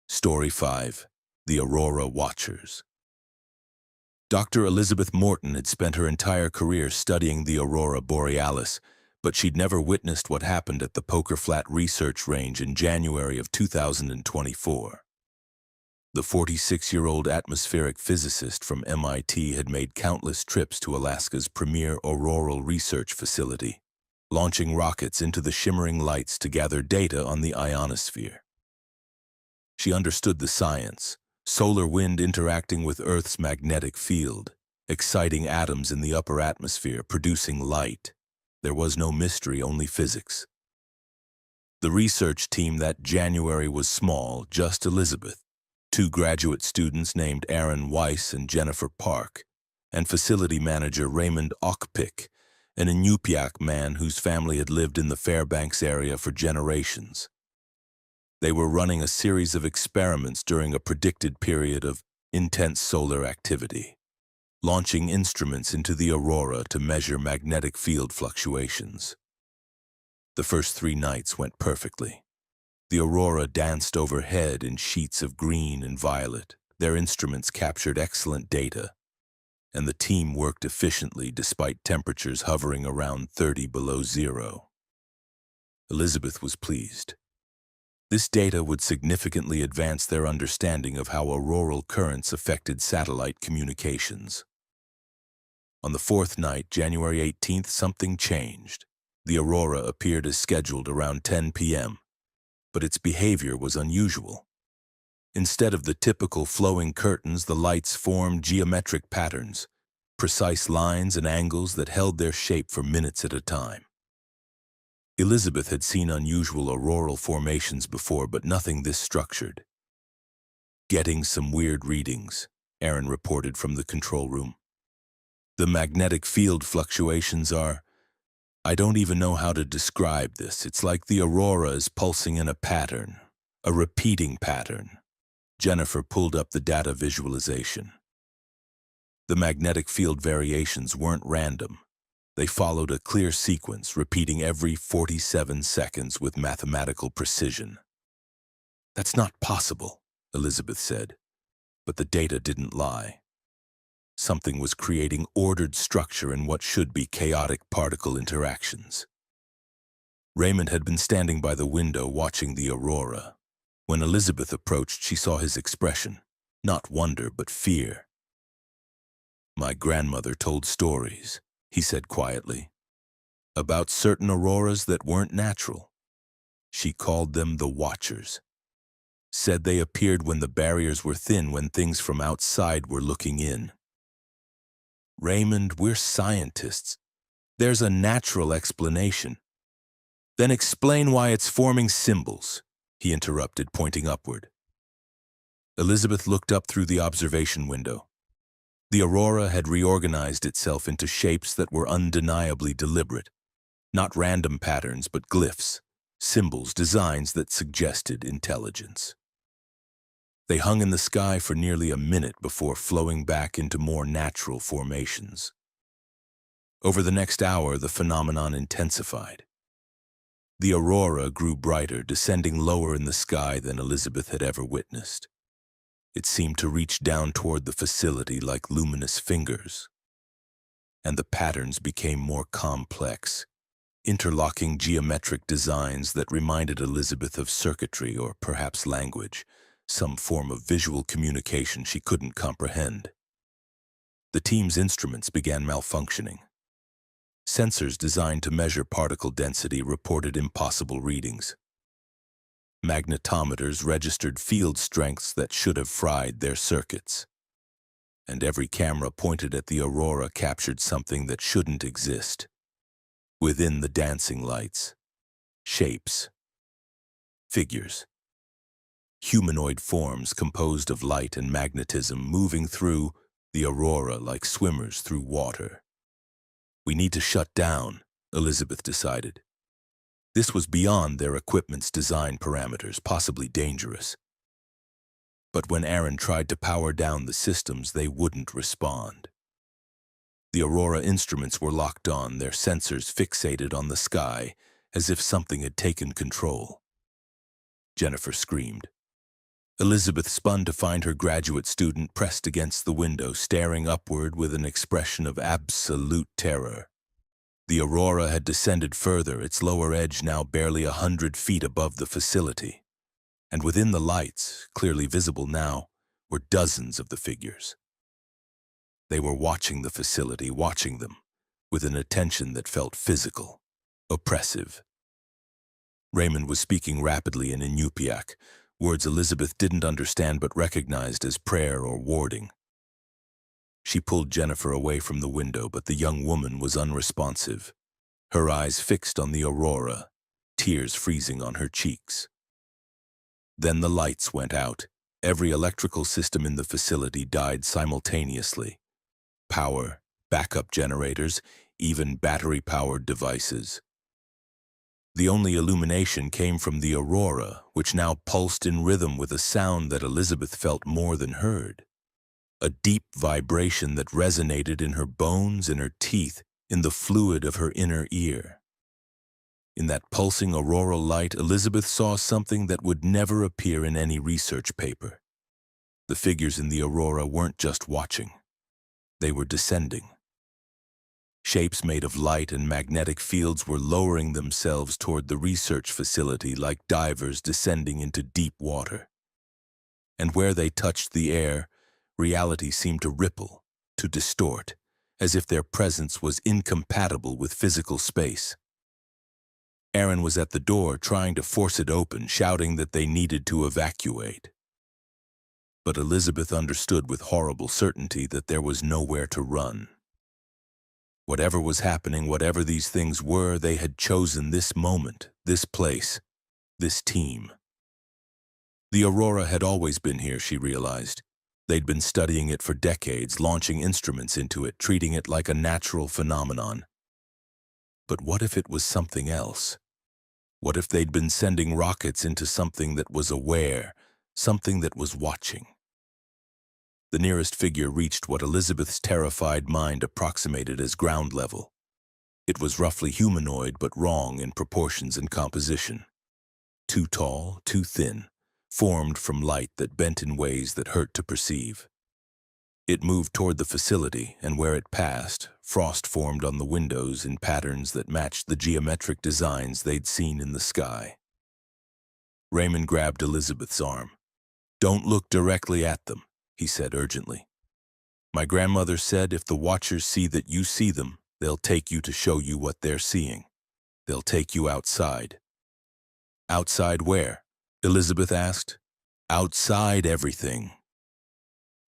[SPEAKER 1] Story 5. The Aurora Watchers. Dr. Elizabeth Morton had spent her entire career studying the Aurora Borealis, but she'd never witnessed what happened at the Poker Flat Research Range in January of 2024. The 46-year-old atmospheric physicist from MIT had made countless trips to Alaska's premier auroral research facility, launching rockets into the shimmering lights to gather data on the ionosphere. She understood the science: solar wind interacting with Earth's magnetic field, exciting atoms in the upper atmosphere, producing light. There was no mystery, only physics. The research team that January was small, just Elizabeth, 2 graduate students named Aaron Weiss and Jennifer Park, and facility manager Raymond Ockpick, an Inupiaq man whose family had lived in the Fairbanks area for generations. They were running a series of experiments during a predicted period of intense solar activity, launching instruments into the aurora to measure magnetic field fluctuations. The first 3 nights went perfectly. The aurora danced overhead in sheets of green and violet. Their instruments captured excellent data. and the team worked efficiently despite temperatures hovering around 30 below zero. Elizabeth was pleased. This data would significantly advance their understanding of how auroral currents affected satellite communications. On the fourth night, January 18th, something changed. The aurora appeared as scheduled around 10 p.m., but its behavior was unusual. Instead of the typical flowing curtains, the lights formed geometric patterns, precise lines and angles that held their shape for minutes at a time. Elizabeth had seen unusual auroral formations before, but nothing this structured. "Getting some weird readings," Aaron reported from the control room. "The magnetic field fluctuations are... I don't even know how to describe this. It's like the aurora is pulsing in a pattern, a repeating pattern." Jennifer pulled up the data visualization. The magnetic field variations weren't random. They followed a clear sequence, repeating every 47 seconds with mathematical precision. "That's not possible," Elizabeth said, but the data didn't lie. Something was creating ordered structure in what should be chaotic particle interactions. Raymond had been standing by the window watching the aurora. When Elizabeth approached, she saw his expression, not wonder but fear. "My grandmother told stories," he said quietly, "about certain auroras that weren't natural. She called them the Watchers. Said they appeared when the barriers were thin, when things from outside were looking in." "Raymond, we're scientists. There's a natural explanation." "Then explain why it's forming symbols," he interrupted, pointing upward. Elizabeth looked up through the observation window. The aurora had reorganized itself into shapes that were undeniably deliberate. Not random patterns, but glyphs, symbols, designs that suggested intelligence. They hung in the sky for nearly a minute before flowing back into more natural formations. Over the next hour, the phenomenon intensified. The aurora grew brighter, descending lower in the sky than Elizabeth had ever witnessed. It seemed to reach down toward the facility like luminous fingers. And the patterns became more complex, interlocking geometric designs that reminded Elizabeth of circuitry or perhaps language, some form of visual communication she couldn't comprehend. The team's instruments began malfunctioning. Sensors designed to measure particle density reported impossible readings. Magnetometers registered field strengths that should have fried their circuits. And every camera pointed at the aurora captured something that shouldn't exist. Within the dancing lights, shapes, figures, humanoid forms composed of light and magnetism moving through the aurora like swimmers through water. "We need to shut down," Elizabeth decided. This was beyond their equipment's design parameters, possibly dangerous. But when Aaron tried to power down the systems, they wouldn't respond. The aurora instruments were locked on, their sensors fixated on the sky, as if something had taken control. Jennifer screamed. Elizabeth spun to find her graduate student pressed against the window, staring upward with an expression of absolute terror. The aurora had descended further, its lower edge now barely 100 feet above the facility. And within the lights, clearly visible now, were dozens of the figures. They were watching the facility, watching them, with an attention that felt physical, oppressive. Raymond was speaking rapidly in Inupiaq, words Elizabeth didn't understand but recognized as prayer or warding. She pulled Jennifer away from the window, but the young woman was unresponsive, her eyes fixed on the aurora, tears freezing on her cheeks. Then the lights went out. Every electrical system in the facility died simultaneously. Power, backup generators, even battery-powered devices. The only illumination came from the aurora, which now pulsed in rhythm with a sound that Elizabeth felt more than heard. A deep vibration that resonated in her bones, in her teeth, in the fluid of her inner ear. In that pulsing auroral light, Elizabeth saw something that would never appear in any research paper. The figures in the aurora weren't just watching. They were descending. Shapes made of light and magnetic fields were lowering themselves toward the research facility like divers descending into deep water. And where they touched the air, reality seemed to ripple, to distort, as if their presence was incompatible with physical space. Aaron was at the door trying to force it open, shouting that they needed to evacuate. But Elizabeth understood with horrible certainty that there was nowhere to run. Whatever was happening, whatever these things were, they had chosen this moment, this place, this team. The Aurora had always been here, she realized. They'd been studying it for decades, launching instruments into it, treating it like a natural phenomenon. But what if it was something else? What if they'd been sending rockets into something that was aware, something that was watching? The nearest figure reached what Elizabeth's terrified mind approximated as ground level. It was roughly humanoid, but wrong in proportions and composition. Too tall, too thin, formed from light that bent in ways that hurt to perceive. It moved toward the facility, and where it passed, frost formed on the windows in patterns that matched the geometric designs they'd seen in the sky. Raymond grabbed Elizabeth's arm. "Don't look directly at them," he said urgently. "My grandmother said if the Watchers see that you see them, they'll take you to show you what they're seeing. They'll take you outside." "Outside where?" Elizabeth asked. "Outside everything."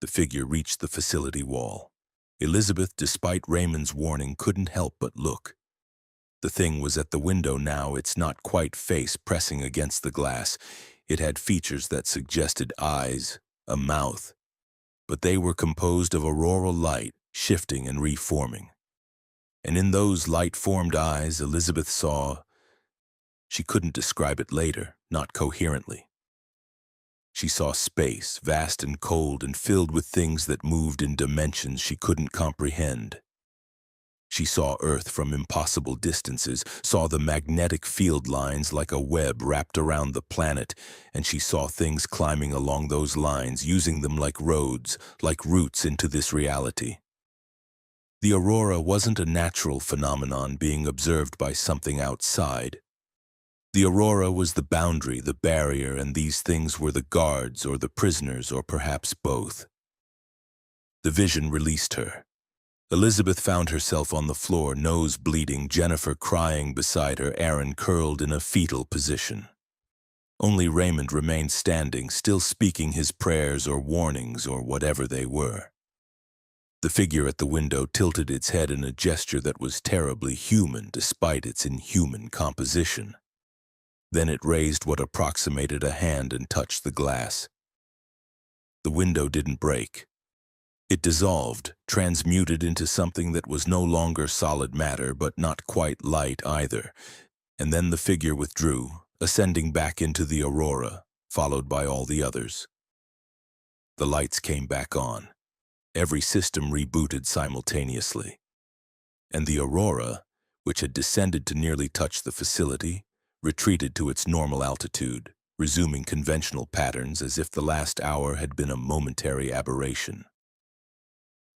[SPEAKER 1] The figure reached the facility wall. Elizabeth, despite Raymond's warning, couldn't help but look. The thing was at the window now, its not quite face pressing against the glass. It had features that suggested eyes, a mouth, but they were composed of auroral light, shifting and reforming. And in those light-formed eyes, Elizabeth saw... She couldn't describe it later, not coherently. She saw space, vast and cold and filled with things that moved in dimensions she couldn't comprehend. She saw Earth from impossible distances, saw the magnetic field lines like a web wrapped around the planet, and she saw things climbing along those lines, using them like roads, like routes into this reality. The aurora wasn't a natural phenomenon being observed by something outside. The aurora was the boundary, the barrier, and these things were the guards or the prisoners or perhaps both. The vision released her. Elizabeth found herself on the floor, nose bleeding, Jennifer crying beside her, Aaron curled in a fetal position. Only Raymond remained standing, still speaking his prayers or warnings or whatever they were. The figure at the window tilted its head in a gesture that was terribly human despite its inhuman composition. Then it raised what approximated a hand and touched the glass. The window didn't break. It dissolved, transmuted into something that was no longer solid matter, but not quite light either. And then the figure withdrew, ascending back into the aurora, followed by all the others. The lights came back on. Every system rebooted simultaneously. And the aurora, which had descended to nearly touch the facility, retreated to its normal altitude, resuming conventional patterns as if the last hour had been a momentary aberration.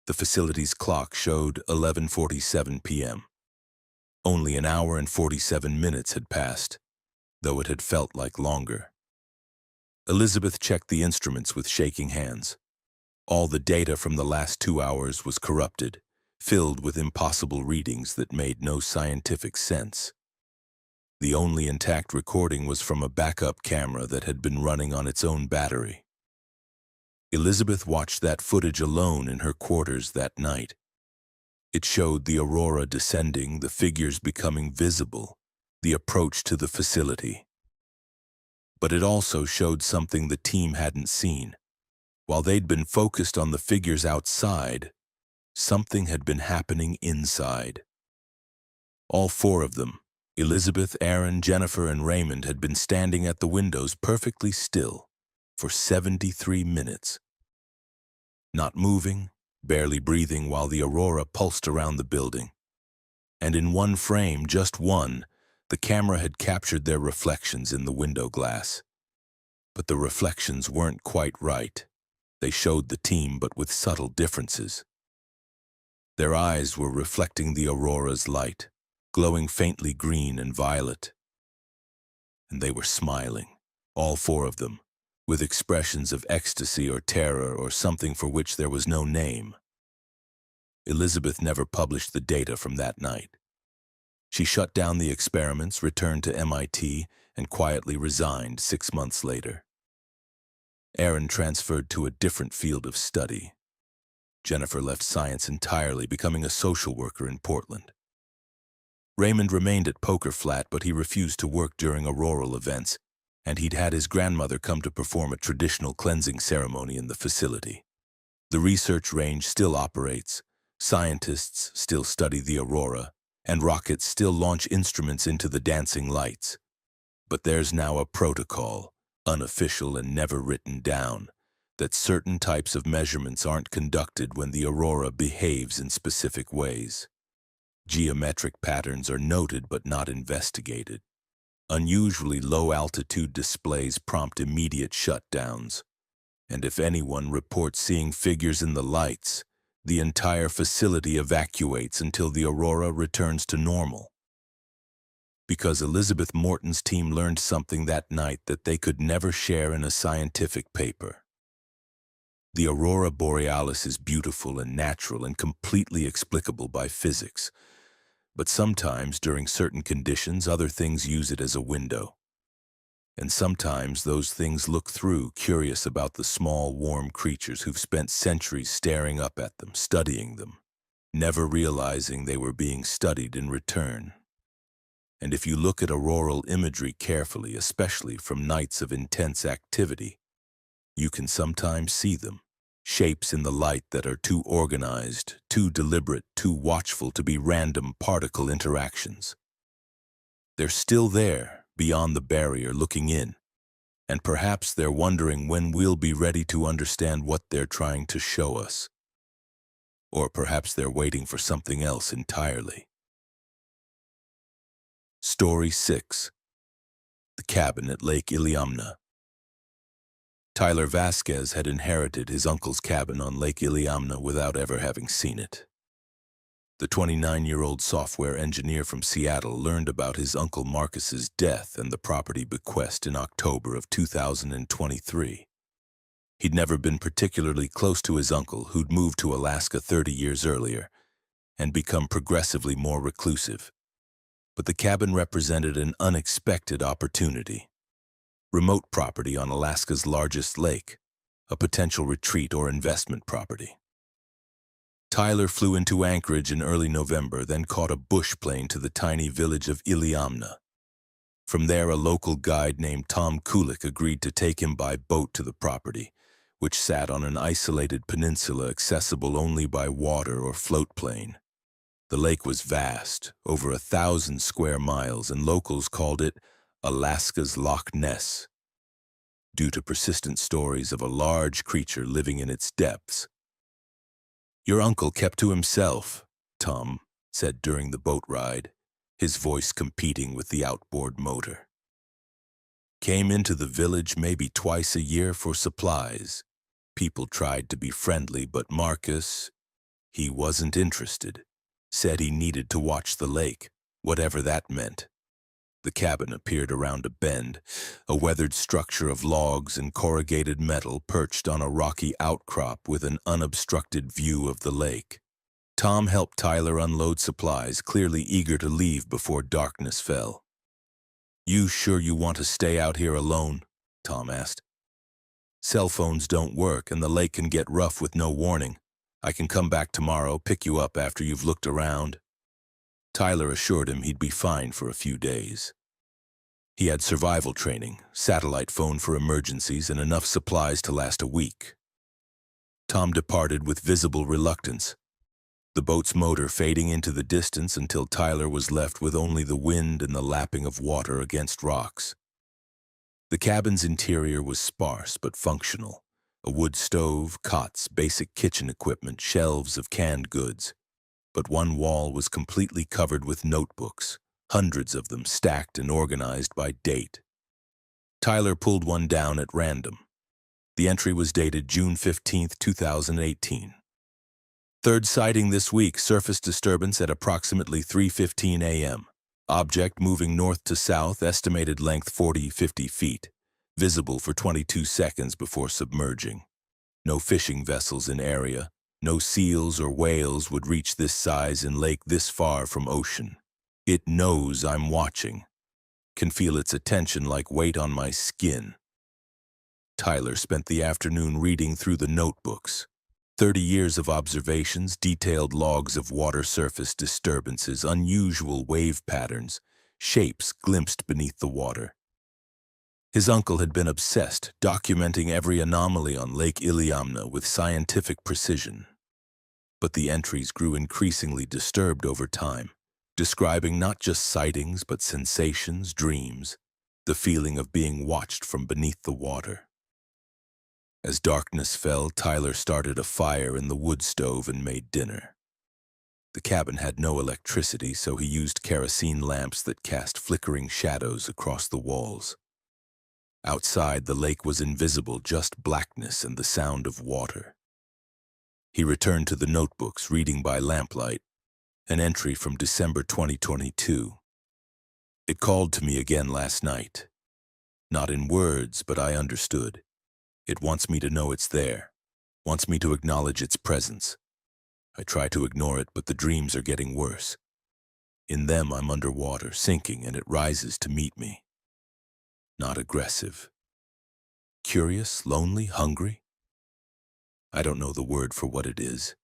[SPEAKER 1] The facility's clock showed 11:47 p.m. Only an hour and 47 minutes had passed, though it had felt like longer. Elizabeth checked the instruments with shaking hands. All the data from the last 2 hours was corrupted, filled with impossible readings that made no scientific sense. The only intact recording was from a backup camera that had been running on its own battery. Elizabeth watched that footage alone in her quarters that night. It showed the aurora descending, the figures becoming visible, the approach to the facility. But it also showed something the team hadn't seen. While they'd been focused on the figures outside, something had been happening inside. All four of them, Elizabeth, Aaron, Jennifer, and Raymond, had been standing at the windows perfectly still for 73 minutes. Not moving, barely breathing while the aurora pulsed around the building. And in one frame, just one, the camera had captured their reflections in the window glass. But the reflections weren't quite right. They showed the team, but with subtle differences. Their eyes were reflecting the aurora's light, glowing faintly green and violet. And they were smiling, all four of them, with expressions of ecstasy or terror or something for which there was no name. Elizabeth never published the data from that night. She shut down the experiments, returned to MIT, and quietly resigned 6 months later. Aaron transferred to a different field of study. Jennifer left science entirely, becoming a social worker in Portland. Raymond remained at Poker Flat, but he refused to work during auroral events, and he'd had his grandmother come to perform a traditional cleansing ceremony in the facility. The research range still operates, scientists still study the aurora, and rockets still launch instruments into the dancing lights. But there's now a protocol, unofficial and never written down, that certain types of measurements aren't conducted when the aurora behaves in specific ways. Geometric patterns are noted but not investigated. Unusually low-altitude displays prompt immediate shutdowns. And if anyone reports seeing figures in the lights, the entire facility evacuates until the aurora returns to normal. Because Elizabeth Morton's team learned something that night that they could never share in a scientific paper. The aurora borealis is beautiful and natural and completely explicable by physics. But sometimes, during certain conditions, other things use it as a window. And sometimes those things look through, curious about the small, warm creatures who've spent centuries staring up at them, studying them, never realizing they were being studied in return. And if you look at auroral imagery carefully, especially from nights of intense activity, you can sometimes see them, shapes in the light that are too organized, too deliberate, too watchful to be random particle interactions. They're still there, beyond the barrier, looking in, and perhaps they're wondering when we'll be ready to understand what they're trying to show us. Or perhaps they're waiting for something else entirely. Story 6. The Cabin at Lake Iliamna. Tyler Vasquez had inherited his uncle's cabin on Lake Iliamna without ever having seen it. The 29-year-old software engineer from Seattle learned about his uncle Marcus's death and the property bequest in October of 2023. He'd never been particularly close to his uncle, who'd moved to Alaska 30 years earlier and become progressively more reclusive. But the cabin represented an unexpected opportunity. Remote property on Alaska's largest lake, a potential retreat or investment property. Tyler flew into Anchorage in early November, then caught a bush plane to the tiny village of Iliamna. From there, a local guide named Tom Kulik agreed to take him by boat to the property, which sat on an isolated peninsula accessible only by water or float plane. The lake was vast, over 1,000 square miles, and locals called it Alaska's Loch Ness, due to persistent stories of a large creature living in its depths. "Your uncle kept to himself," Tom said during the boat ride, his voice competing with the outboard motor. "Came into the village maybe twice a year for supplies. People tried to be friendly, but Marcus, he wasn't interested. Said he needed to watch the lake, whatever that meant." The cabin appeared around a bend, a weathered structure of logs and corrugated metal perched on a rocky outcrop with an unobstructed view of the lake. Tom helped Tyler unload supplies, clearly eager to leave before darkness fell. "You sure you want to stay out here alone?" Tom asked. "Cell phones don't work and the lake can get rough with no warning. I can come back tomorrow, pick you up after you've looked around." Tyler assured him he'd be fine for a few days. He had survival training, satellite phone for emergencies, and enough supplies to last a week. Tom departed with visible reluctance, the boat's motor fading into the distance until Tyler was left with only the wind and the lapping of water against rocks. The cabin's interior was sparse but functional. A wood stove, cots, basic kitchen equipment, shelves of canned goods. But one wall was completely covered with notebooks, hundreds of them stacked and organized by date. Tyler pulled one down at random. The entry was dated June 15, 2018. Third sighting this week, surface disturbance at approximately 3:15 a.m. Object moving north to south, estimated length 40-50 feet. Visible for 22 seconds before submerging. No fishing vessels in area. No seals or whales would reach this size in lake this far from ocean. It knows I'm watching. Can feel its attention like weight on my skin. Tyler spent the afternoon reading through the notebooks. 30 years of observations, detailed logs of water surface disturbances, unusual wave patterns, shapes glimpsed beneath the water. His uncle had been obsessed, documenting every anomaly on Lake Iliamna with scientific precision. But the entries grew increasingly disturbed over time, describing not just sightings but sensations, dreams, the feeling of being watched from beneath the water. As darkness fell, Tyler started a fire in the wood stove and made dinner. The cabin had no electricity, so he used kerosene lamps that cast flickering shadows across the walls. Outside, the lake was invisible, just blackness and the sound of water. He returned to the notebooks, reading by lamplight, an entry from December 2022. It called to me again last night. Not in words, but I understood. It wants me to know it's there, wants me to acknowledge its presence. I try to ignore it, but the dreams are getting worse. In them, I'm underwater, sinking, and it rises to meet me. Not aggressive. Curious, lonely, hungry? I don't know the word for what it is.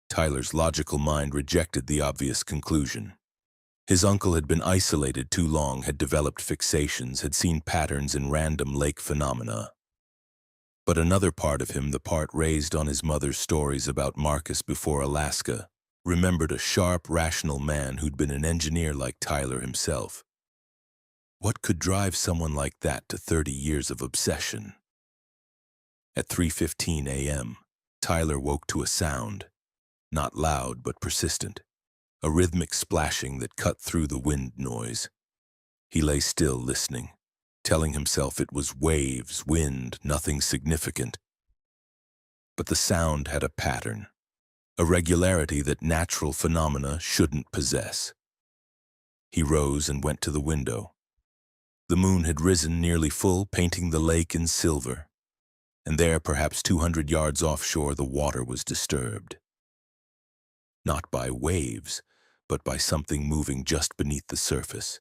[SPEAKER 1] Tyler's logical mind rejected the obvious conclusion. His uncle had been isolated too long, had developed fixations, had seen patterns in random lake phenomena. But another part of him, the part raised on his mother's stories about Marcus before Alaska, remembered a sharp, rational man who'd been an engineer like Tyler himself. What could drive someone like that to 30 years of obsession? At 3:15 a.m., Tyler woke to a sound, not loud but persistent, a rhythmic splashing that cut through the wind noise. He lay still, listening, telling himself it was waves, wind, nothing significant. But the sound had a pattern, a regularity that natural phenomena shouldn't possess. He rose and went to the window. The moon had risen nearly full, painting the lake in silver, and there, perhaps 200 yards offshore, the water was disturbed. Not by waves, but by something moving just beneath the surface,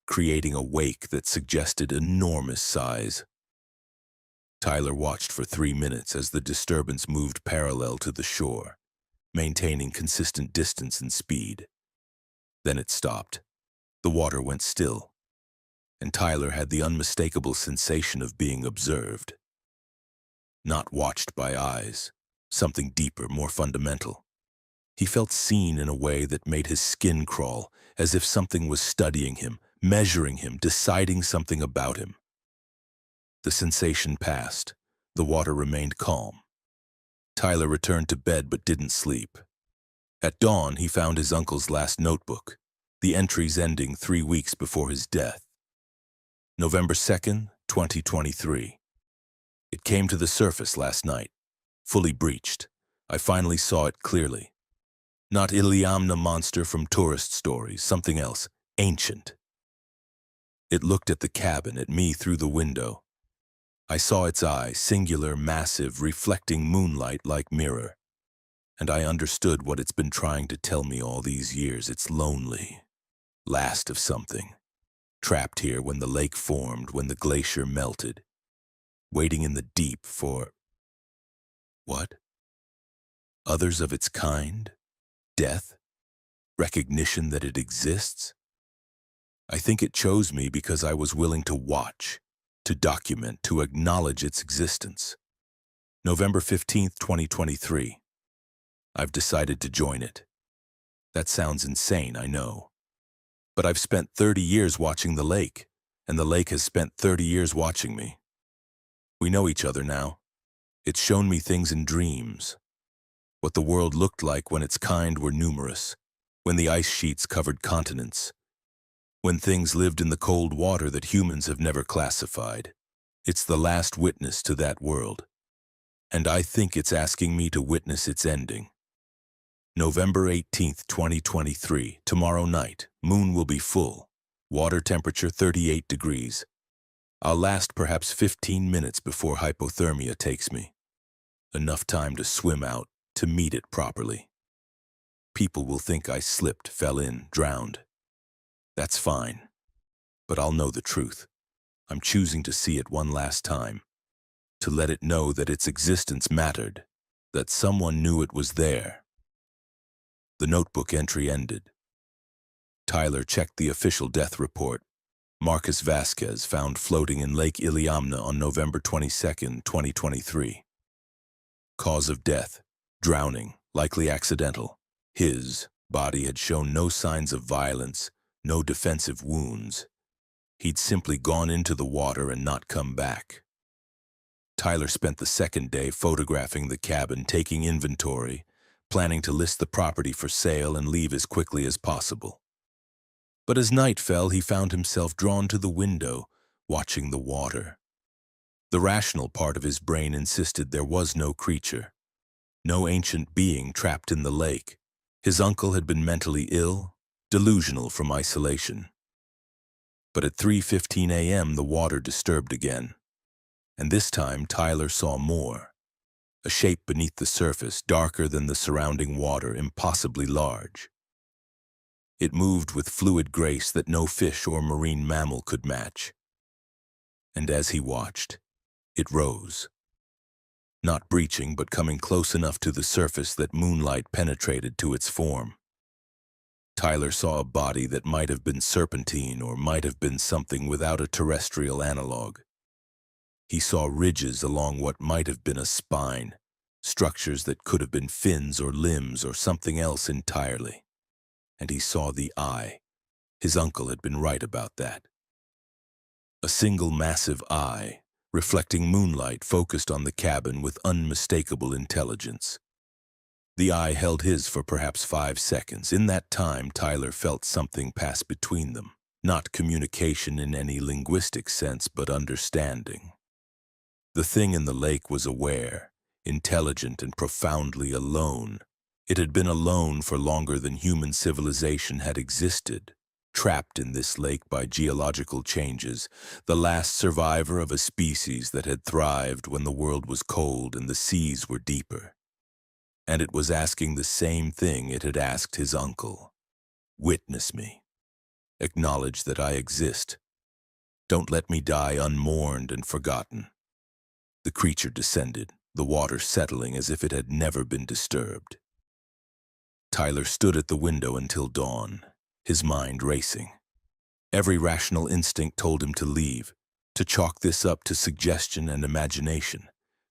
[SPEAKER 1] creating a wake that suggested enormous size. Tyler watched for 3 minutes as the disturbance moved parallel to the shore, maintaining consistent distance and speed. Then it stopped. The water went still, and Tyler had the unmistakable sensation of being observed. Not watched by eyes, something deeper, more fundamental. He felt seen in a way that made his skin crawl, as if something was studying him, measuring him, deciding something about him. The sensation passed. The water remained calm. Tyler returned to bed but didn't sleep. At dawn, he found his uncle's last notebook, the entries ending 3 weeks before his death. November 2nd, 2023. It came to the surface last night, fully breached. I finally saw it clearly. Not Iliamna monster from tourist stories, something else, ancient. It looked at the cabin, at me through the window. I saw its eye, singular, massive, reflecting moonlight like mirror. And I understood what it's been trying to tell me all these years. It's lonely. Last of something. Trapped here when the lake formed, when the glacier melted. Waiting in the deep for... what? Others of its kind? Death? Recognition that it exists? I think it chose me because I was willing to watch, to document, to acknowledge its existence. November 15th, 2023. I've decided to join it. That sounds insane, I know. But I've spent 30 years watching the lake, and the lake has spent 30 years watching me. We know each other now. It's shown me things in dreams. What the world looked like when its kind were numerous, when the ice sheets covered continents, when things lived in the cold water that humans have never classified. It's the last witness to that world. And I think it's asking me to witness its ending. November 18th, 2023. Tomorrow night, moon will be full. Water temperature 38 degrees. I'll last perhaps 15 minutes before hypothermia takes me. Enough time to swim out, to meet it properly. People will think I slipped, fell in, drowned. That's fine. But I'll know the truth. I'm choosing to see it one last time. To let it know that its existence mattered, that someone knew it was there. The notebook entry ended. Tyler checked the official death report. Marcus Vasquez found floating in Lake Iliamna on November 22, 2023. Cause of death, drowning, likely accidental. His body had shown no signs of violence, no defensive wounds. He'd simply gone into the water and not come back. Tyler spent the second day photographing the cabin, taking inventory, planning to list the property for sale and leave as quickly as possible. But as night fell, he found himself drawn to the window, watching the water. The rational part of his brain insisted there was no creature, no ancient being trapped in the lake. His uncle had been mentally ill, delusional from isolation. But at 3:15 a.m. the water disturbed again. And this time Tyler saw more. A shape beneath the surface, darker than the surrounding water, impossibly large. It moved with fluid grace that no fish or marine mammal could match. And as he watched, it rose. Not breaching, but coming close enough to the surface that moonlight penetrated to its form. Tyler saw a body that might have been serpentine or might have been something without a terrestrial analog. He saw ridges along what might have been a spine, structures that could have been fins or limbs or something else entirely. And he saw the eye. His uncle had been right about that. A single massive eye, reflecting moonlight, focused on the cabin with unmistakable intelligence. The eye held his for perhaps 5 seconds. In that time, Tyler felt something pass between them. Not communication in any linguistic sense, but understanding. The thing in the lake was aware, intelligent, and profoundly alone. It had been alone for longer than human civilization had existed, trapped in this lake by geological changes, the last survivor of a species that had thrived when the world was cold and the seas were deeper. And it was asking the same thing it had asked his uncle. Witness me. Acknowledge that I exist. Don't let me die unmourned and forgotten. The creature descended, the water settling as if it had never been disturbed. Tyler stood at the window until dawn, his mind racing. Every rational instinct told him to leave, to chalk this up to suggestion and imagination,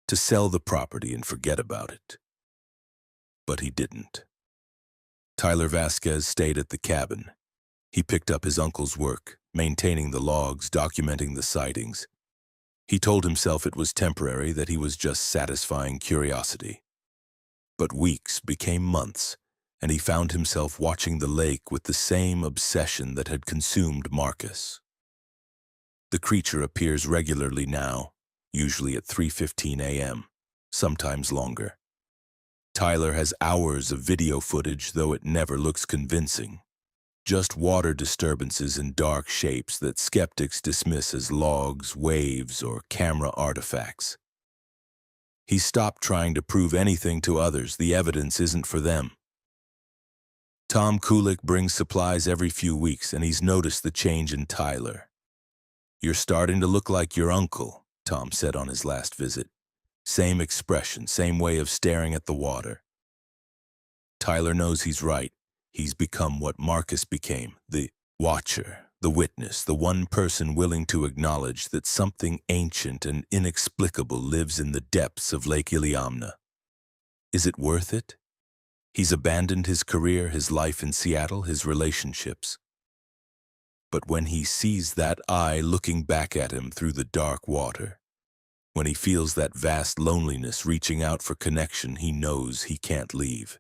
[SPEAKER 1] to sell the property and forget about it. But he didn't. Tyler Vasquez stayed at the cabin. He picked up his uncle's work, maintaining the logs, documenting the sightings. He told himself it was temporary, that he was just satisfying curiosity. But weeks became months, and he found himself watching the lake with the same obsession that had consumed Marcus. The creature appears regularly now, usually at 3:15 a.m., sometimes longer. Tyler has hours of video footage, though it never looks convincing. Just water disturbances in dark shapes that skeptics dismiss as logs, waves, or camera artifacts. He stopped trying to prove anything to others. The evidence isn't for them. Tom Kulik brings supplies every few weeks, and he's noticed the change in Tyler. "You're starting to look like your uncle," Tom said on his last visit. Same expression, same way of staring at the water. Tyler knows he's right. He's become what Marcus became, the watcher, the witness, the one person willing to acknowledge that something ancient and inexplicable lives in the depths of Lake Iliamna. Is it worth it? He's abandoned his career, his life in Seattle, his relationships. But when he sees that eye looking back at him through the dark water, when he feels that vast loneliness reaching out for connection, he knows he can't leave.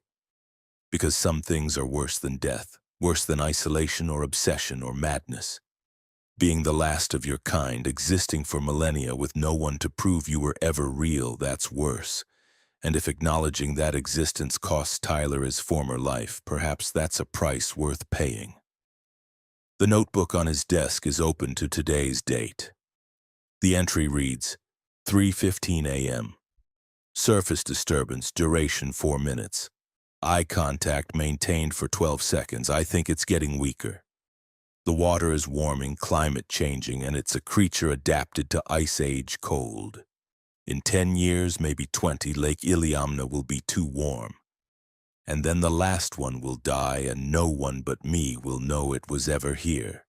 [SPEAKER 1] Because some things are worse than death, worse than isolation or obsession or madness. Being the last of your kind, existing for millennia with no one to prove you were ever real, that's worse. And if acknowledging that existence costs Tyler his former life, perhaps that's a price worth paying. The notebook on his desk is open to today's date. The entry reads, 3:15 a.m. Surface disturbance, duration 4 minutes. Eye contact maintained for 12 seconds. I think it's getting weaker. The water is warming, climate changing, and it's a creature adapted to Ice Age cold. In 10 years, maybe 20, Lake Iliamna will be too warm. And then the last one will die, and no one but me will know it was ever here.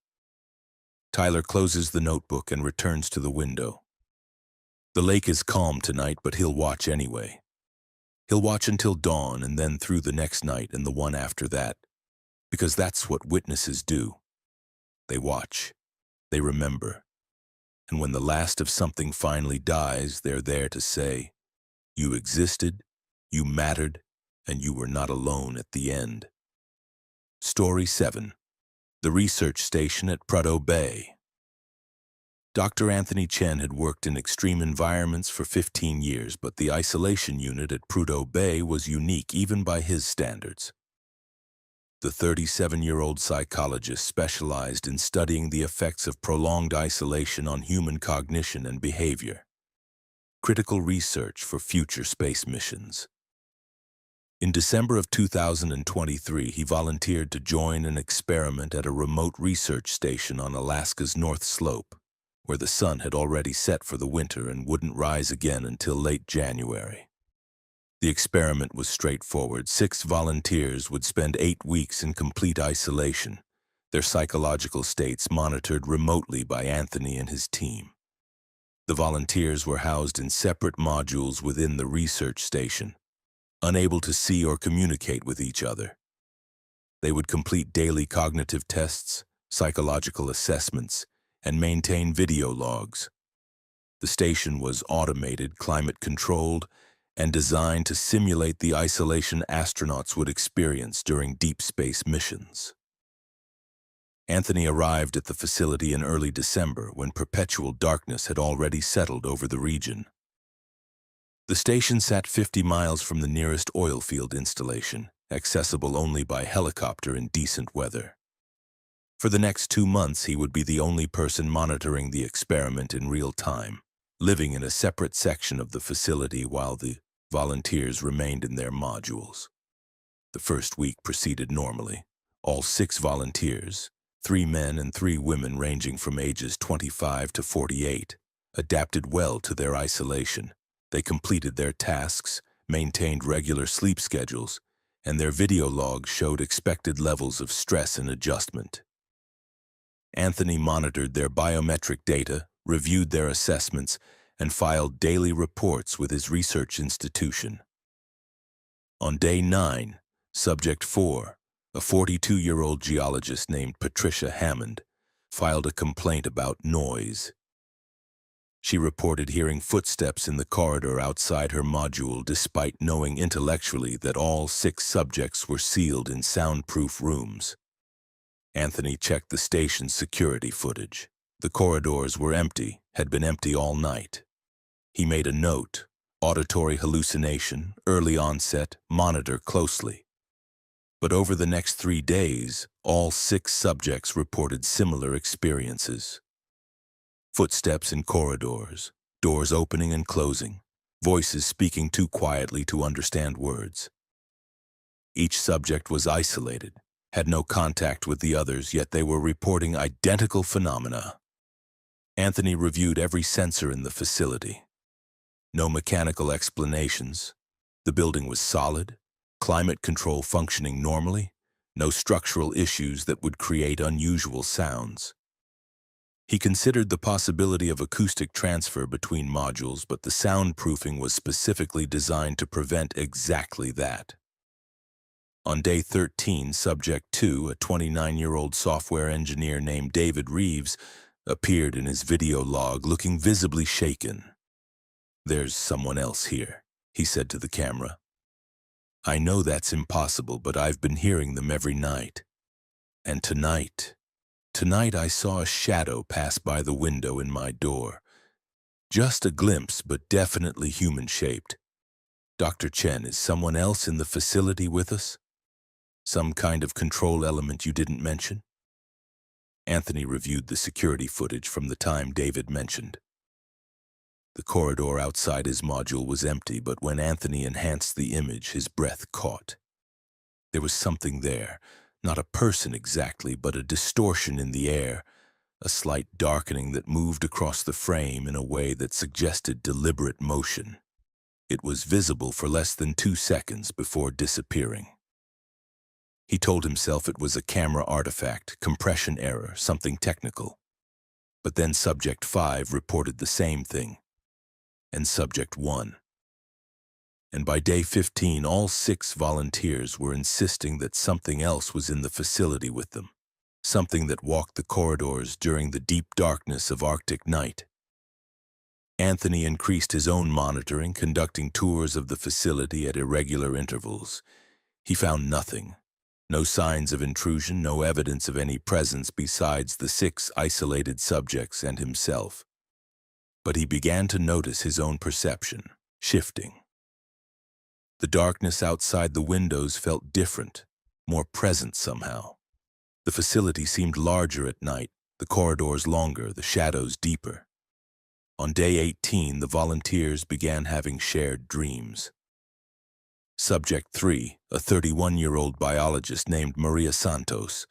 [SPEAKER 1] Tyler closes the notebook and returns to the window. The lake is calm tonight, but he'll watch anyway. He'll watch until dawn and then through the next night and the one after that, because that's what witnesses do. They watch. They remember. And when the last of something finally dies, they're there to say, you existed, you mattered, and you were not alone at the end. Story 7. The Research Station at Prudhoe Bay. Dr. Anthony Chen had worked in extreme environments for 15 years, but the isolation unit at Prudhoe Bay was unique even by his standards. The 37-year-old psychologist specialized in studying the effects of prolonged isolation on human cognition and behavior. Critical research for future space missions. In December of 2023, he volunteered to join an experiment at a remote research station on Alaska's North Slope, where the sun had already set for the winter and wouldn't rise again until late January. The experiment was straightforward. 6 volunteers would spend 8 weeks in complete isolation, their psychological states monitored remotely by Anthony and his team. The volunteers were housed in separate modules within the research station, unable to see or communicate with each other. They would complete daily cognitive tests, psychological assessments, and maintain video logs. The station was automated, climate-controlled, and designed to simulate the isolation astronauts would experience during deep space missions. Anthony arrived at the facility in early December when perpetual darkness had already settled over the region. The station sat 50 miles from the nearest oil field installation, accessible only by helicopter in decent weather. For the next 2 months, he would be the only person monitoring the experiment in real time, living in a separate section of the facility while the volunteers remained in their modules. The first week proceeded normally. All 6 volunteers, 3 men and 3 women ranging from ages 25 to 48, adapted well to their isolation. They completed their tasks, maintained regular sleep schedules, and their video logs showed expected levels of stress and adjustment. Anthony monitored their biometric data, reviewed their assessments, and filed daily reports with his research institution. On day 9, Subject 4, a 42-year-old geologist named Patricia Hammond, filed a complaint about noise. She reported hearing footsteps in the corridor outside her module despite knowing intellectually that all 6 subjects were sealed in soundproof rooms. Anthony checked the station's security footage. The corridors were empty, had been empty all night. He made a note: auditory hallucination, early onset, monitor closely. But over the next 3 days, all 6 subjects reported similar experiences. Footsteps in corridors, doors opening and closing, voices speaking too quietly to understand words. Each subject was isolated, had no contact with the others, yet they were reporting identical phenomena. Anthony reviewed every sensor in the facility. No mechanical explanations. The building was solid, climate control functioning normally, no structural issues that would create unusual sounds. He considered the possibility of acoustic transfer between modules, but the soundproofing was specifically designed to prevent exactly that. On day 13, Subject 2, a 29-year-old software engineer named David Reeves, appeared in his video log looking visibly shaken. "There's someone else here," he said to the camera. "I know that's impossible, but I've been hearing them every night. And tonight I saw a shadow pass by the window in my door. Just a glimpse, but definitely human-shaped. Dr. Chen, is someone else in the facility with us? Some kind of control element you didn't mention? Anthony reviewed the security footage from the time David mentioned. The corridor outside his module was empty, but when Anthony enhanced the image, his breath caught. There was something there, not a person exactly, but a distortion in the air, a slight darkening that moved across the frame in a way that suggested deliberate motion. It was visible for less than 2 seconds before disappearing. He told himself it was a camera artifact, compression error, something technical. But then Subject 5 reported the same thing, and Subject 1. And by day 15, all 6 volunteers were insisting that something else was in the facility with them, something that walked the corridors during the deep darkness of Arctic night. Anthony increased his own monitoring, conducting tours of the facility at irregular intervals. He found nothing. No signs of intrusion, no evidence of any presence besides the 6 isolated subjects and himself. But he began to notice his own perception, shifting. The darkness outside the windows felt different, more present somehow. The facility seemed larger at night, the corridors longer, the shadows deeper. On day 18, the volunteers began having shared dreams. Subject 3, a 31-year-old biologist named Maria Santos,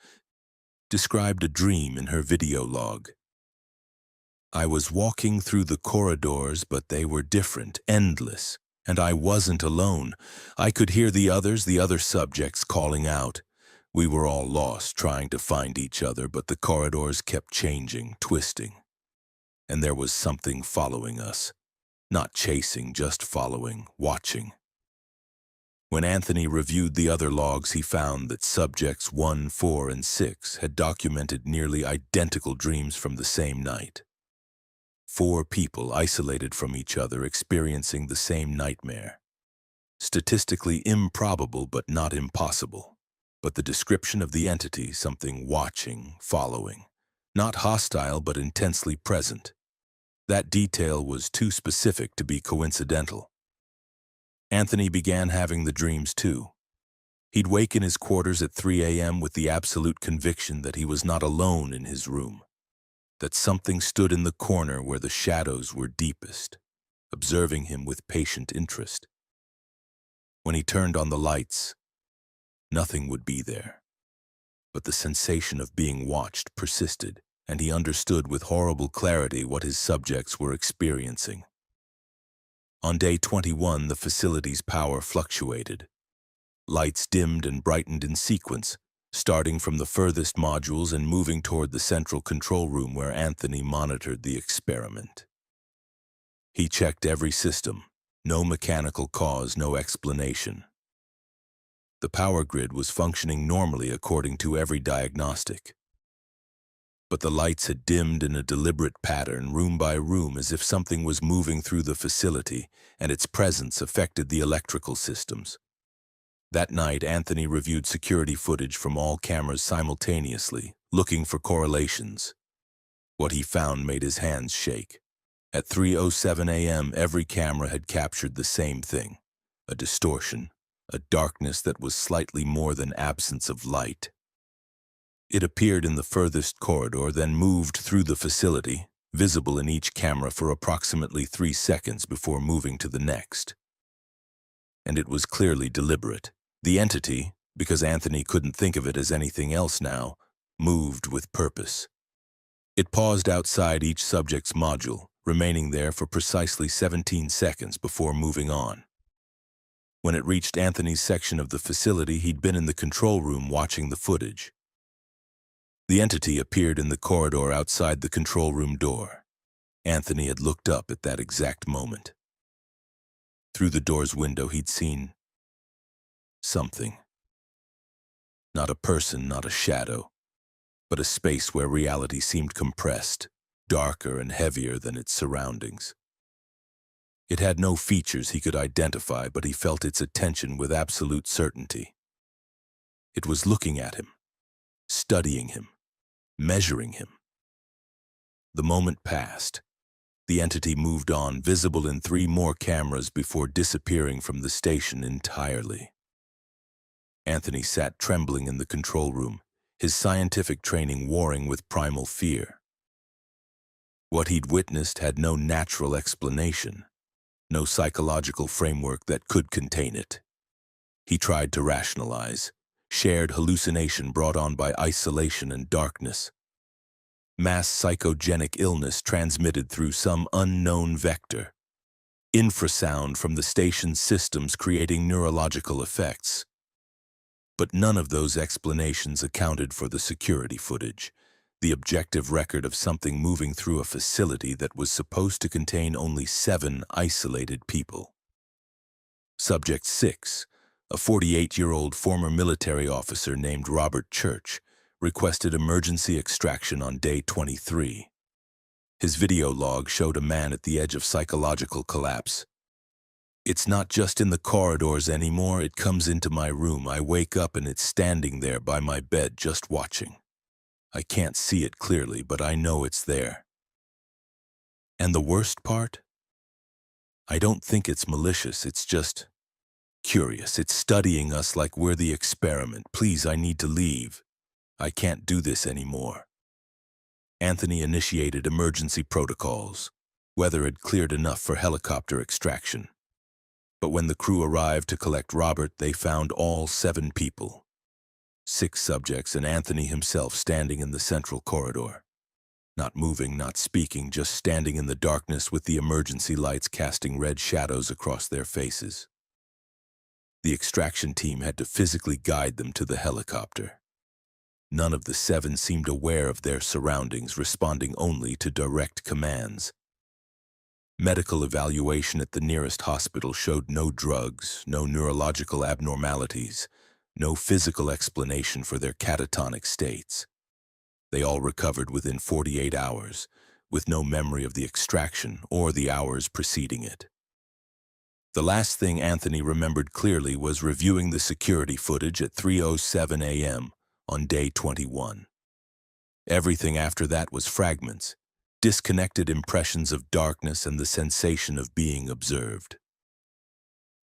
[SPEAKER 1] described a dream in her video log. I was walking through the corridors, but they were different, endless, and I wasn't alone. I could hear the other subjects calling out. We were all lost, trying to find each other, but the corridors kept changing, twisting. And there was something following us. Not chasing, just following, watching. When Anthony reviewed the other logs, he found that subjects 1, 4, and 6 had documented nearly identical dreams from the same night. 4 people isolated from each other experiencing the same nightmare. Statistically improbable but not impossible. But the description of the entity, something watching, following. Not hostile but intensely present. That detail was too specific to be coincidental. Anthony began having the dreams too. He'd wake in his quarters at 3 a.m. with the absolute conviction that he was not alone in his room, that something stood in the corner where the shadows were deepest, observing him with patient interest. When he turned on the lights, nothing would be there. But the sensation of being watched persisted, and he understood with horrible clarity what his subjects were experiencing. On day 21, the facility's power fluctuated. Lights dimmed and brightened in sequence, starting from the furthest modules and moving toward the central control room where Anthony monitored the experiment. He checked every system. No mechanical cause, no explanation. The power grid was functioning normally according to every diagnostic. But the lights had dimmed in a deliberate pattern, room by room, as if something was moving through the facility, and its presence affected the electrical systems. That night, Anthony reviewed security footage from all cameras simultaneously, looking for correlations. What he found made his hands shake. At 3:07 a.m., every camera had captured the same thing, a distortion, a darkness that was slightly more than absence of light. It appeared in the furthest corridor, then moved through the facility, visible in each camera for approximately 3 seconds before moving to the next. And it was clearly deliberate. The entity, because Anthony couldn't think of it as anything else now, moved with purpose. It paused outside each subject's module, remaining there for precisely 17 seconds before moving on. When it reached Anthony's section of the facility, he'd been in the control room watching the footage. The entity appeared in the corridor outside the control room door. Anthony had looked up at that exact moment. Through the door's window, he'd seen something. Not a person, not a shadow, but a space where reality seemed compressed, darker and heavier than its surroundings. It had no features he could identify, but he felt its attention with absolute certainty. It was looking at him, studying him, measuring him. The moment passed. The entity moved on, visible in 3 more cameras before disappearing from the station entirely. Anthony sat trembling in the control room, his scientific training warring with primal fear. What he'd witnessed had no natural explanation, no psychological framework that could contain it. He tried to rationalize, shared hallucination brought on by isolation and darkness. Mass psychogenic illness transmitted through some unknown vector. Infrasound from the station's systems creating neurological effects. But none of those explanations accounted for the security footage, the objective record of something moving through a facility that was supposed to contain only 7 isolated people. Subject 6, a 48-year-old former military officer named Robert Church, requested emergency extraction on day 23. His video log showed a man at the edge of psychological collapse. "It's not just in the corridors anymore, it comes into my room. I wake up and it's standing there by my bed just watching. I can't see it clearly, but I know it's there. And the worst part? I don't think it's malicious, it's just curious. It's studying us like we're the experiment. Please, I need to leave. I can't do this anymore." Anthony initiated emergency protocols. Weather had cleared enough for helicopter extraction. But when the crew arrived to collect Robert, they found all 7 people. 6 subjects and Anthony himself standing in the central corridor. Not moving, not speaking, just standing in the darkness with the emergency lights casting red shadows across their faces. The extraction team had to physically guide them to the helicopter. None of the 7 seemed aware of their surroundings, responding only to direct commands. Medical evaluation at the nearest hospital showed no drugs, no neurological abnormalities, no physical explanation for their catatonic states. They all recovered within 48 hours, with no memory of the extraction or the hours preceding it. The last thing Anthony remembered clearly was reviewing the security footage at 3:07 a.m. on day 21. Everything after that was fragments, disconnected impressions of darkness and the sensation of being observed.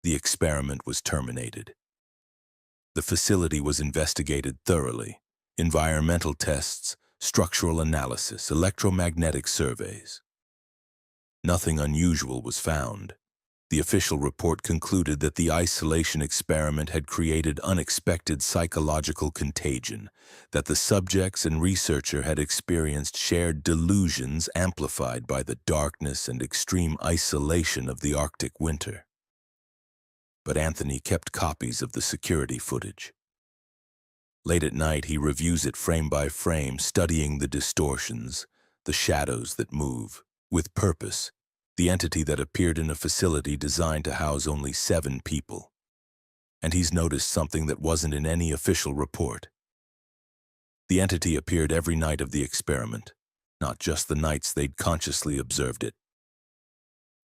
[SPEAKER 1] The experiment was terminated. The facility was investigated thoroughly. Environmental tests, structural analysis, electromagnetic surveys. Nothing unusual was found. The official report concluded that the isolation experiment had created unexpected psychological contagion, that the subjects and researcher had experienced shared delusions amplified by the darkness and extreme isolation of the Arctic winter. But Anthony kept copies of the security footage. Late at night, he reviews it frame by frame, studying the distortions, the shadows that move, with purpose, the entity that appeared in a facility designed to house only 7 people. And he's noticed something that wasn't in any official report. The entity appeared every night of the experiment, not just the nights they'd consciously observed it.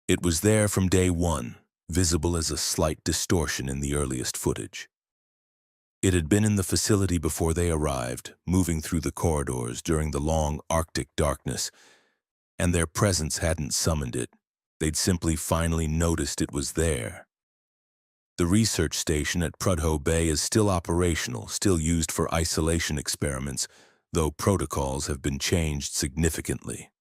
[SPEAKER 1] It was there from day 1, visible as a slight distortion in the earliest footage. It had been in the facility before they arrived, moving through the corridors during the long Arctic darkness, and their presence hadn't summoned it. They'd simply finally noticed it was there. The research station at Prudhoe Bay is still operational, still used for isolation experiments, though protocols have been changed significantly.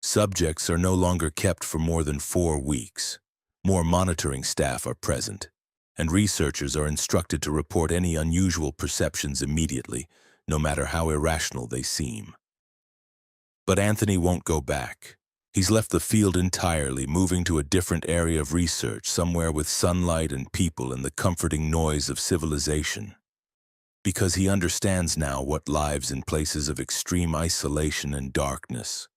[SPEAKER 1] Subjects are no longer kept for more than 4 weeks. More monitoring staff are present, and researchers are instructed to report any unusual perceptions immediately, no matter how irrational they seem. But Anthony won't go back. He's left the field entirely, moving to a different area of research, somewhere with sunlight and people and the comforting noise of civilization. Because he understands now what lives in places of extreme isolation and darkness.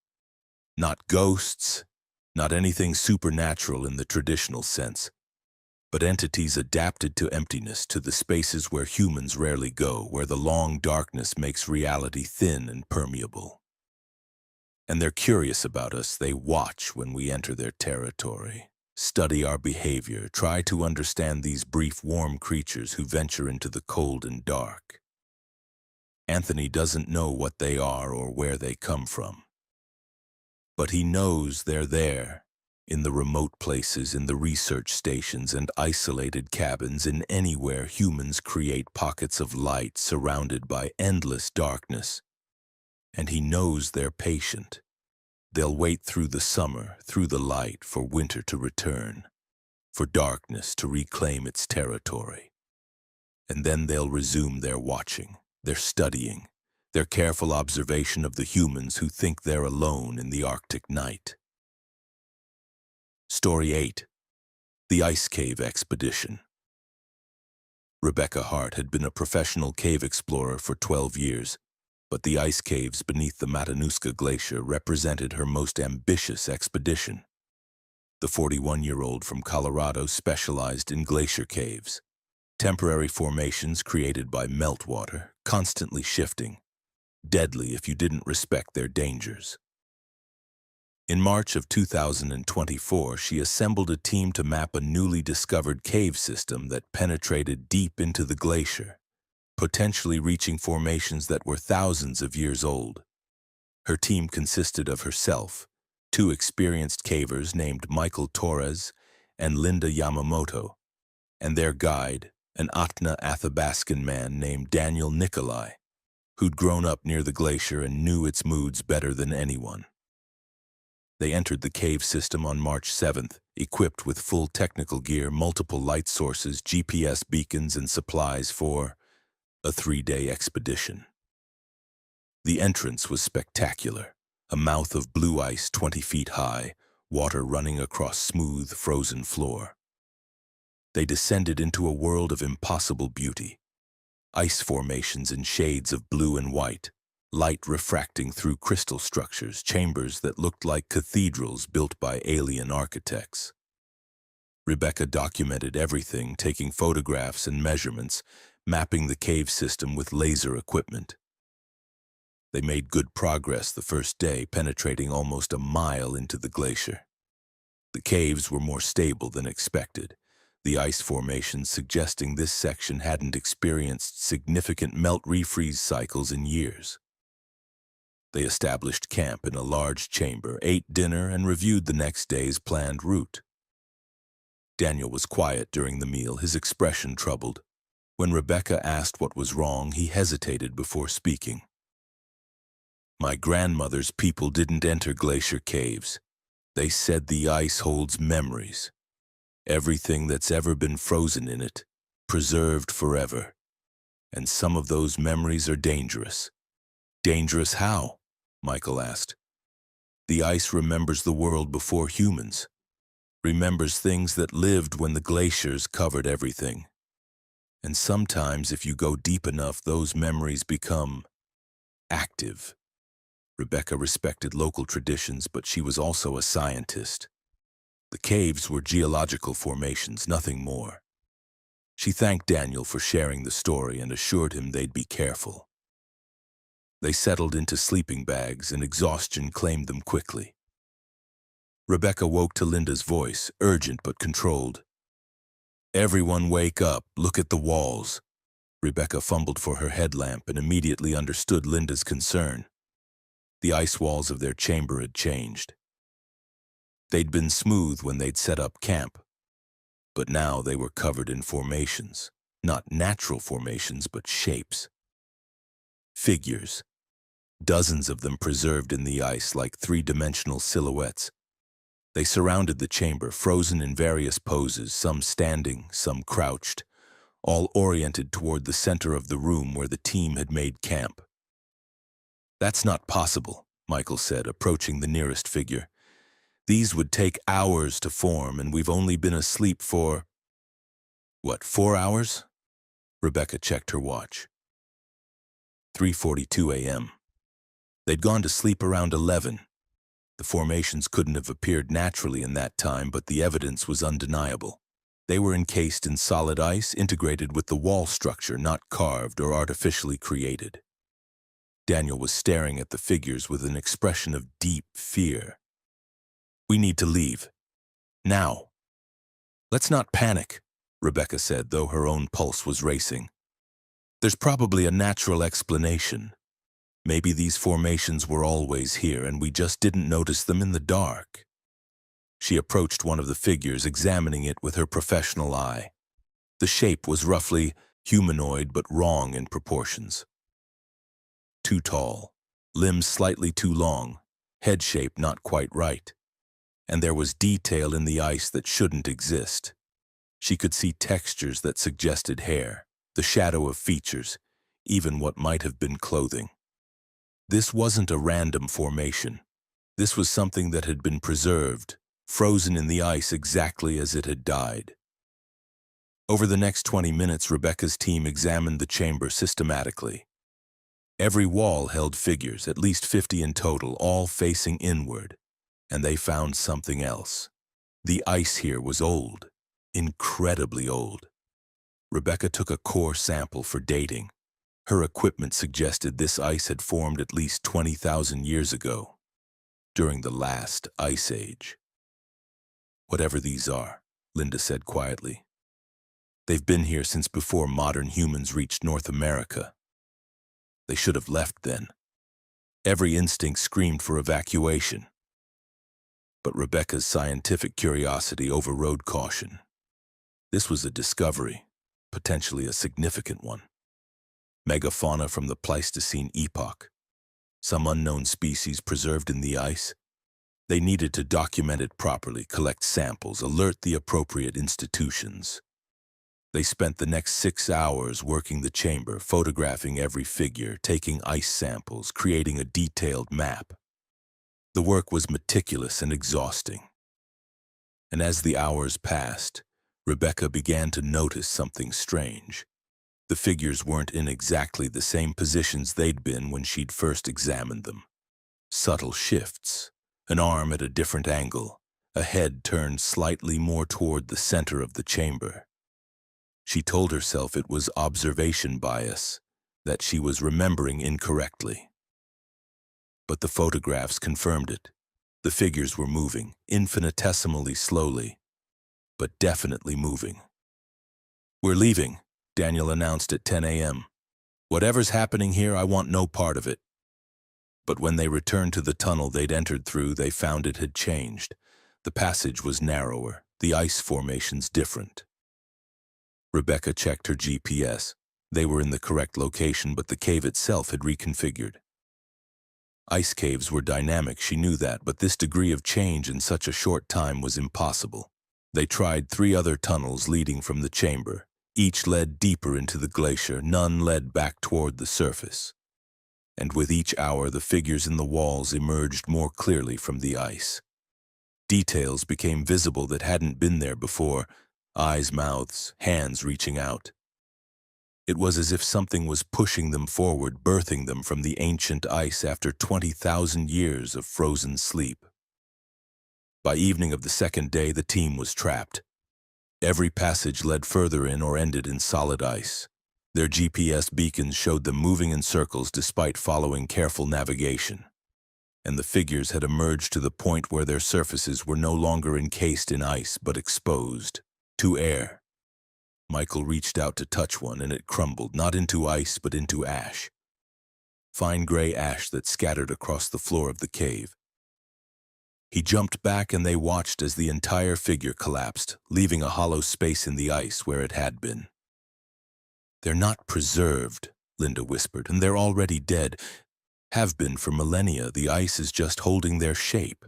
[SPEAKER 1] Not ghosts, not anything supernatural in the traditional sense, but entities adapted to emptiness, to the spaces where humans rarely go, where the long darkness makes reality thin and permeable. And they're curious about us. They watch when we enter their territory, study our behavior, try to understand these brief, warm creatures who venture into the cold and dark. Anthony doesn't know what they are or where they come from. But he knows they're there, in the remote places, in the research stations and isolated cabins, in anywhere humans create pockets of light surrounded by endless darkness. And he knows they're patient. They'll wait through the summer, through the light, for winter to return, for darkness to reclaim its territory. And then they'll resume their watching, their studying, their careful observation of the humans who think they're alone in the Arctic night. Story 8. The Ice Cave Expedition. Rebecca Hart had been a professional cave explorer for 12 years, but the ice caves beneath the Matanuska Glacier represented her most ambitious expedition. The 41-year-old from Colorado specialized in glacier caves, temporary formations created by meltwater, constantly shifting, deadly if you didn't respect their dangers. In March of 2024, she assembled a team to map a newly discovered cave system that penetrated deep into the glacier, potentially reaching formations that were thousands of years old. Her team consisted of herself, two experienced cavers named Michael Torres and Linda Yamamoto, and their guide, an Atna Athabaskan man named Daniel Nikolai, who'd grown up near the glacier and knew its moods better than anyone. They entered the cave system on March 7th, equipped with full technical gear, multiple light sources, GPS beacons, and supplies for a 3-day expedition. The entrance was spectacular, a mouth of blue ice 20 feet high, water running across smooth, frozen floor. They descended into a world of impossible beauty, ice formations in shades of blue and white, light refracting through crystal structures, chambers that looked like cathedrals built by alien architects. Rebecca documented everything, taking photographs and measurements, mapping the cave system with laser equipment. They made good progress the first day, penetrating almost a mile into the glacier. The caves were more stable than expected, the ice formations suggesting this section hadn't experienced significant melt-refreeze cycles in years. They established camp in a large chamber, ate dinner, and reviewed the next day's planned route. Daniel was quiet during the meal, his expression troubled. When Rebecca asked what was wrong, he hesitated before speaking. "My grandmother's people didn't enter glacier caves. They said the ice holds memories. Everything that's ever been frozen in it, preserved forever. And some of those memories are dangerous." "Dangerous how?" Michael asked. "The ice remembers the world before humans, remembers things that lived when the glaciers covered everything. And sometimes, if you go deep enough, those memories become active." Rebecca respected local traditions, but she was also a scientist. The caves were geological formations, nothing more. She thanked Daniel for sharing the story and assured him they'd be careful. They settled into sleeping bags, and exhaustion claimed them quickly. Rebecca woke to Linda's voice, urgent but controlled. "Everyone wake up, look at the walls." Rebecca fumbled for her headlamp and immediately understood Linda's concern. The ice walls of their chamber had changed. They'd been smooth when they'd set up camp, but now they were covered in formations, not natural formations, but shapes. Figures, dozens of them preserved in the ice like three-dimensional silhouettes. They surrounded the chamber, frozen in various poses, some standing, some crouched, all oriented toward the center of the room where the team had made camp. "That's not possible," Michael said, approaching the nearest figure. "These would take hours to form, and we've only been asleep for, 4 hours?" Rebecca checked her watch. 3:42 a.m. They'd gone to sleep around 11. The formations couldn't have appeared naturally in that time, but the evidence was undeniable. They were encased in solid ice, integrated with the wall structure, not carved or artificially created. Daniel was staring at the figures with an expression of deep fear. "We need to leave. Now." "Let's not panic," Rebecca said, though her own pulse was racing. "There's probably a natural explanation. Maybe these formations were always here and we just didn't notice them in the dark. She approached one of the figures, examining it with her professional eye. The shape was roughly humanoid but wrong in proportions. Too tall, limbs slightly too long, head shape not quite right. And there was detail in the ice that shouldn't exist. She could see textures that suggested hair, the shadow of features, even what might have been clothing. This wasn't a random formation. This was something that had been preserved, frozen in the ice exactly as it had died. Over the next 20 minutes, Rebecca's team examined the chamber systematically. Every wall held figures, at least 50 in total, all facing inward, and they found something else. The ice here was old, incredibly old. Rebecca took a core sample for dating. Her equipment suggested this ice had formed at least 20,000 years ago, during the last ice age. "Whatever these are," Linda said quietly. "They've been here since before modern humans reached North America. They should have left then." Every instinct screamed for evacuation. But Rebecca's scientific curiosity overrode caution. This was a discovery, potentially a significant one. Megafauna from the Pleistocene epoch, some unknown species preserved in the ice. They needed to document it properly, collect samples, alert the appropriate institutions. They spent the next 6 hours working the chamber, photographing every figure, taking ice samples, creating a detailed map. The work was meticulous and exhausting. And as the hours passed, Rebecca began to notice something strange. The figures weren't in exactly the same positions they'd been when she'd first examined them. Subtle shifts, an arm at a different angle, a head turned slightly more toward the center of the chamber. She told herself it was observation bias, that she was remembering incorrectly. But the photographs confirmed it. The figures were moving, infinitesimally slowly, but definitely moving. "We're leaving," Daniel announced at 10 a.m. "Whatever's happening here, I want no part of it." But when they returned to the tunnel they'd entered through, they found it had changed. The passage was narrower, the ice formations different. Rebecca checked her GPS. They were in the correct location, but the cave itself had reconfigured. Ice caves were dynamic, she knew that, but this degree of change in such a short time was impossible. They tried 3 other tunnels leading from the chamber. Each led deeper into the glacier, none led back toward the surface. And with each hour, the figures in the walls emerged more clearly from the ice. Details became visible that hadn't been there before, eyes, mouths, hands reaching out. It was as if something was pushing them forward, birthing them from the ancient ice after 20,000 years of frozen sleep. By evening of the second day, the team was trapped. Every passage led further in or ended in solid ice. Their GPS beacons showed them moving in circles despite following careful navigation. And the figures had emerged to the point where their surfaces were no longer encased in ice but exposed to air. Michael reached out to touch one and it crumbled, not into ice but into ash. Fine gray ash that scattered across the floor of the cave. He jumped back and they watched as the entire figure collapsed, leaving a hollow space in the ice where it had been. "They're not preserved," Linda whispered, "and they're already dead. Have been for millennia. The ice is just holding their shape."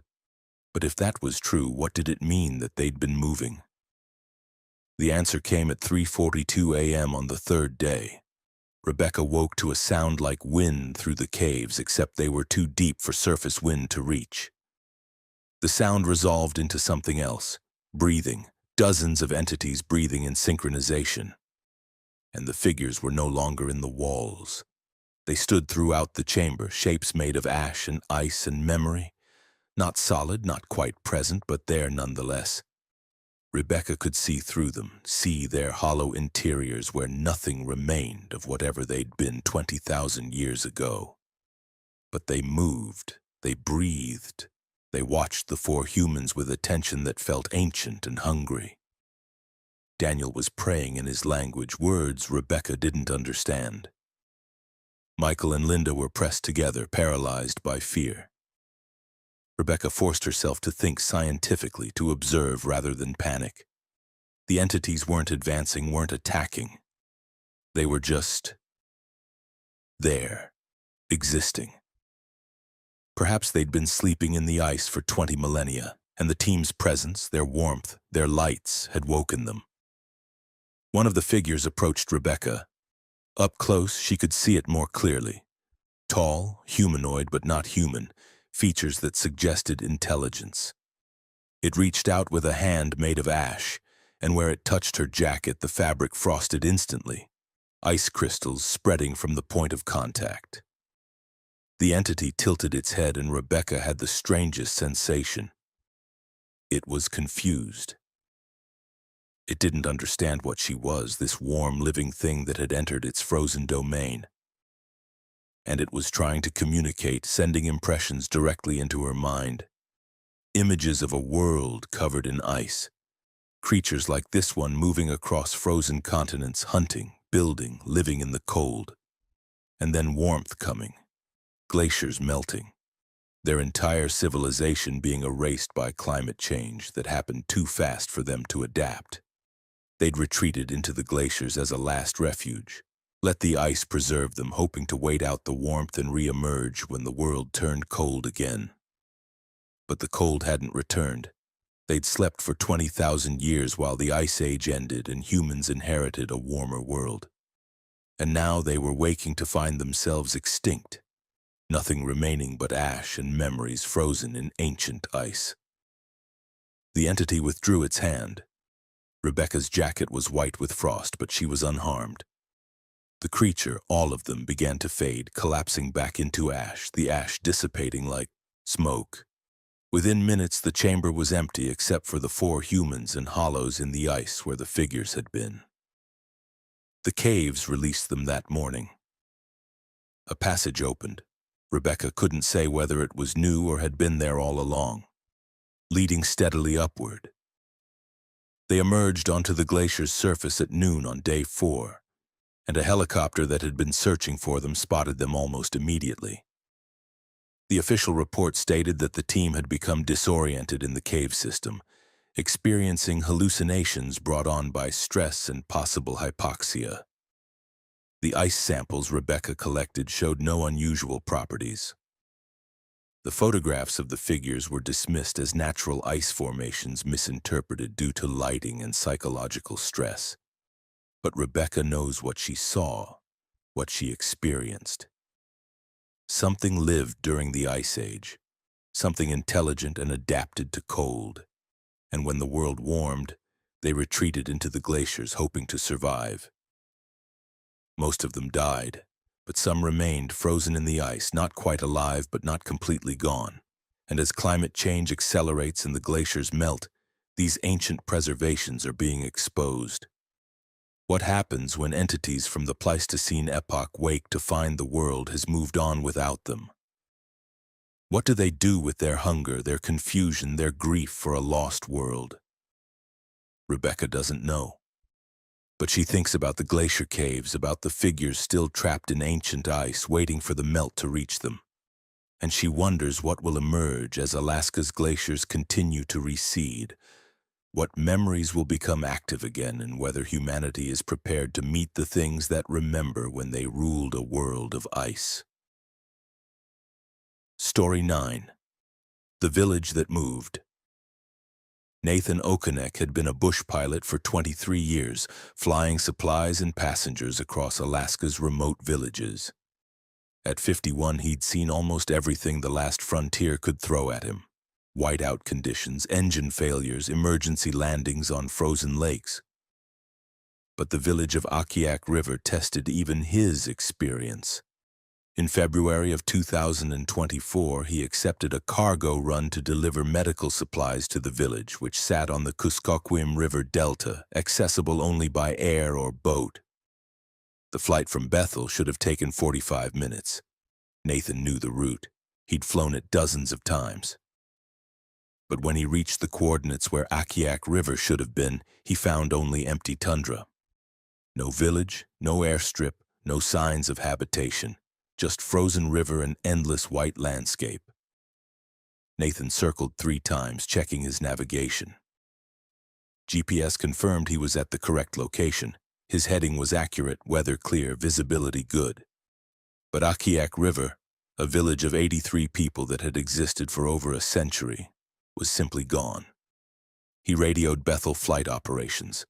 [SPEAKER 1] But if that was true, what did it mean that they'd been moving? The answer came at 3:42 a.m. on the 3rd day. Rebecca woke to a sound like wind through the caves, except they were too deep for surface wind to reach. The sound resolved into something else, breathing, dozens of entities breathing in synchronization. And the figures were no longer in the walls. They stood throughout the chamber, shapes made of ash and ice and memory. Not solid, not quite present, but there nonetheless. Rebecca could see through them, see their hollow interiors where nothing remained of whatever they'd been 20,000 years ago. But they moved, they breathed. They watched the 4 humans with attention that felt ancient and hungry. Daniel was praying in his language, words Rebecca didn't understand. Michael and Linda were pressed together, paralyzed by fear. Rebecca forced herself to think scientifically, to observe rather than panic. The entities weren't advancing, weren't attacking. They were just there, existing. Perhaps they'd been sleeping in the ice for 20 millennia, and the team's presence, their warmth, their lights had woken them. One of the figures approached Rebecca. Up close, she could see it more clearly. Tall, humanoid but not human, features that suggested intelligence. It reached out with a hand made of ash, and where it touched her jacket, the fabric frosted instantly, ice crystals spreading from the point of contact. The entity tilted its head, and Rebecca had the strangest sensation. It was confused. It didn't understand what she was, this warm, living thing that had entered its frozen domain. And it was trying to communicate, sending impressions directly into her mind. Images of a world covered in ice. Creatures like this one moving across frozen continents, hunting, building, living in the cold. And then warmth coming. Glaciers melting. Their entire civilization being erased by climate change that happened too fast for them to adapt. They'd retreated into the glaciers as a last refuge, let the ice preserve them, hoping to wait out the warmth and re-emerge when the world turned cold again. But the cold hadn't returned. They'd slept for 20,000 years while the Ice Age ended and humans inherited a warmer world. And now they were waking to find themselves extinct, nothing remaining but ash and memories frozen in ancient ice. The entity withdrew its hand. Rebecca's jacket was white with frost, but she was unharmed. The creature, all of them, began to fade, collapsing back into ash, the ash dissipating like smoke. Within minutes, the chamber was empty except for the 4 humans and hollows in the ice where the figures had been. The caves released them that morning. A passage opened. Rebecca couldn't say whether it was new or had been there all along, leading steadily upward. They emerged onto the glacier's surface at noon on day 4, and a helicopter that had been searching for them spotted them almost immediately. The official report stated that the team had become disoriented in the cave system, experiencing hallucinations brought on by stress and possible hypoxia. The ice samples Rebecca collected showed no unusual properties. The photographs of the figures were dismissed as natural ice formations misinterpreted due to lighting and psychological stress. But Rebecca knows what she saw, what she experienced. Something lived during the Ice Age, something intelligent and adapted to cold. And when the world warmed, they retreated into the glaciers hoping to survive. Most of them died, but some remained frozen in the ice, not quite alive but not completely gone. And as climate change accelerates and the glaciers melt, these ancient preservations are being exposed. What happens when entities from the Pleistocene epoch wake to find the world has moved on without them? What do they do with their hunger, their confusion, their grief for a lost world? Rebecca doesn't know. But she thinks about the glacier caves, about the figures still trapped in ancient ice, waiting for the melt to reach them. And she wonders what will emerge as Alaska's glaciers continue to recede, what memories will become active again, and whether humanity is prepared to meet the things that remember when they ruled a world of ice. Story 9. The Village That Moved. Nathan Okonek had been a bush pilot for 23 years, flying supplies and passengers across Alaska's remote villages. At 51, he'd seen almost everything the last frontier could throw at him. Whiteout conditions, engine failures, emergency landings on frozen lakes. But the village of Akiak River tested even his experience. In February of 2024, he accepted a cargo run to deliver medical supplies to the village, which sat on the Kuskokwim River Delta, accessible only by air or boat. The flight from Bethel should have taken 45 minutes. Nathan knew the route. He'd flown it dozens of times. But when he reached the coordinates where Akiak River should have been, he found only empty tundra. No village, no airstrip, no signs of habitation. just frozen river and endless white landscape. Nathan circled 3 times, checking his navigation. GPS confirmed he was at the correct location. His heading was accurate, weather clear, visibility good. But Akiak River, a village of 83 people that had existed for over a century, was simply gone. He radioed Bethel Flight Operations.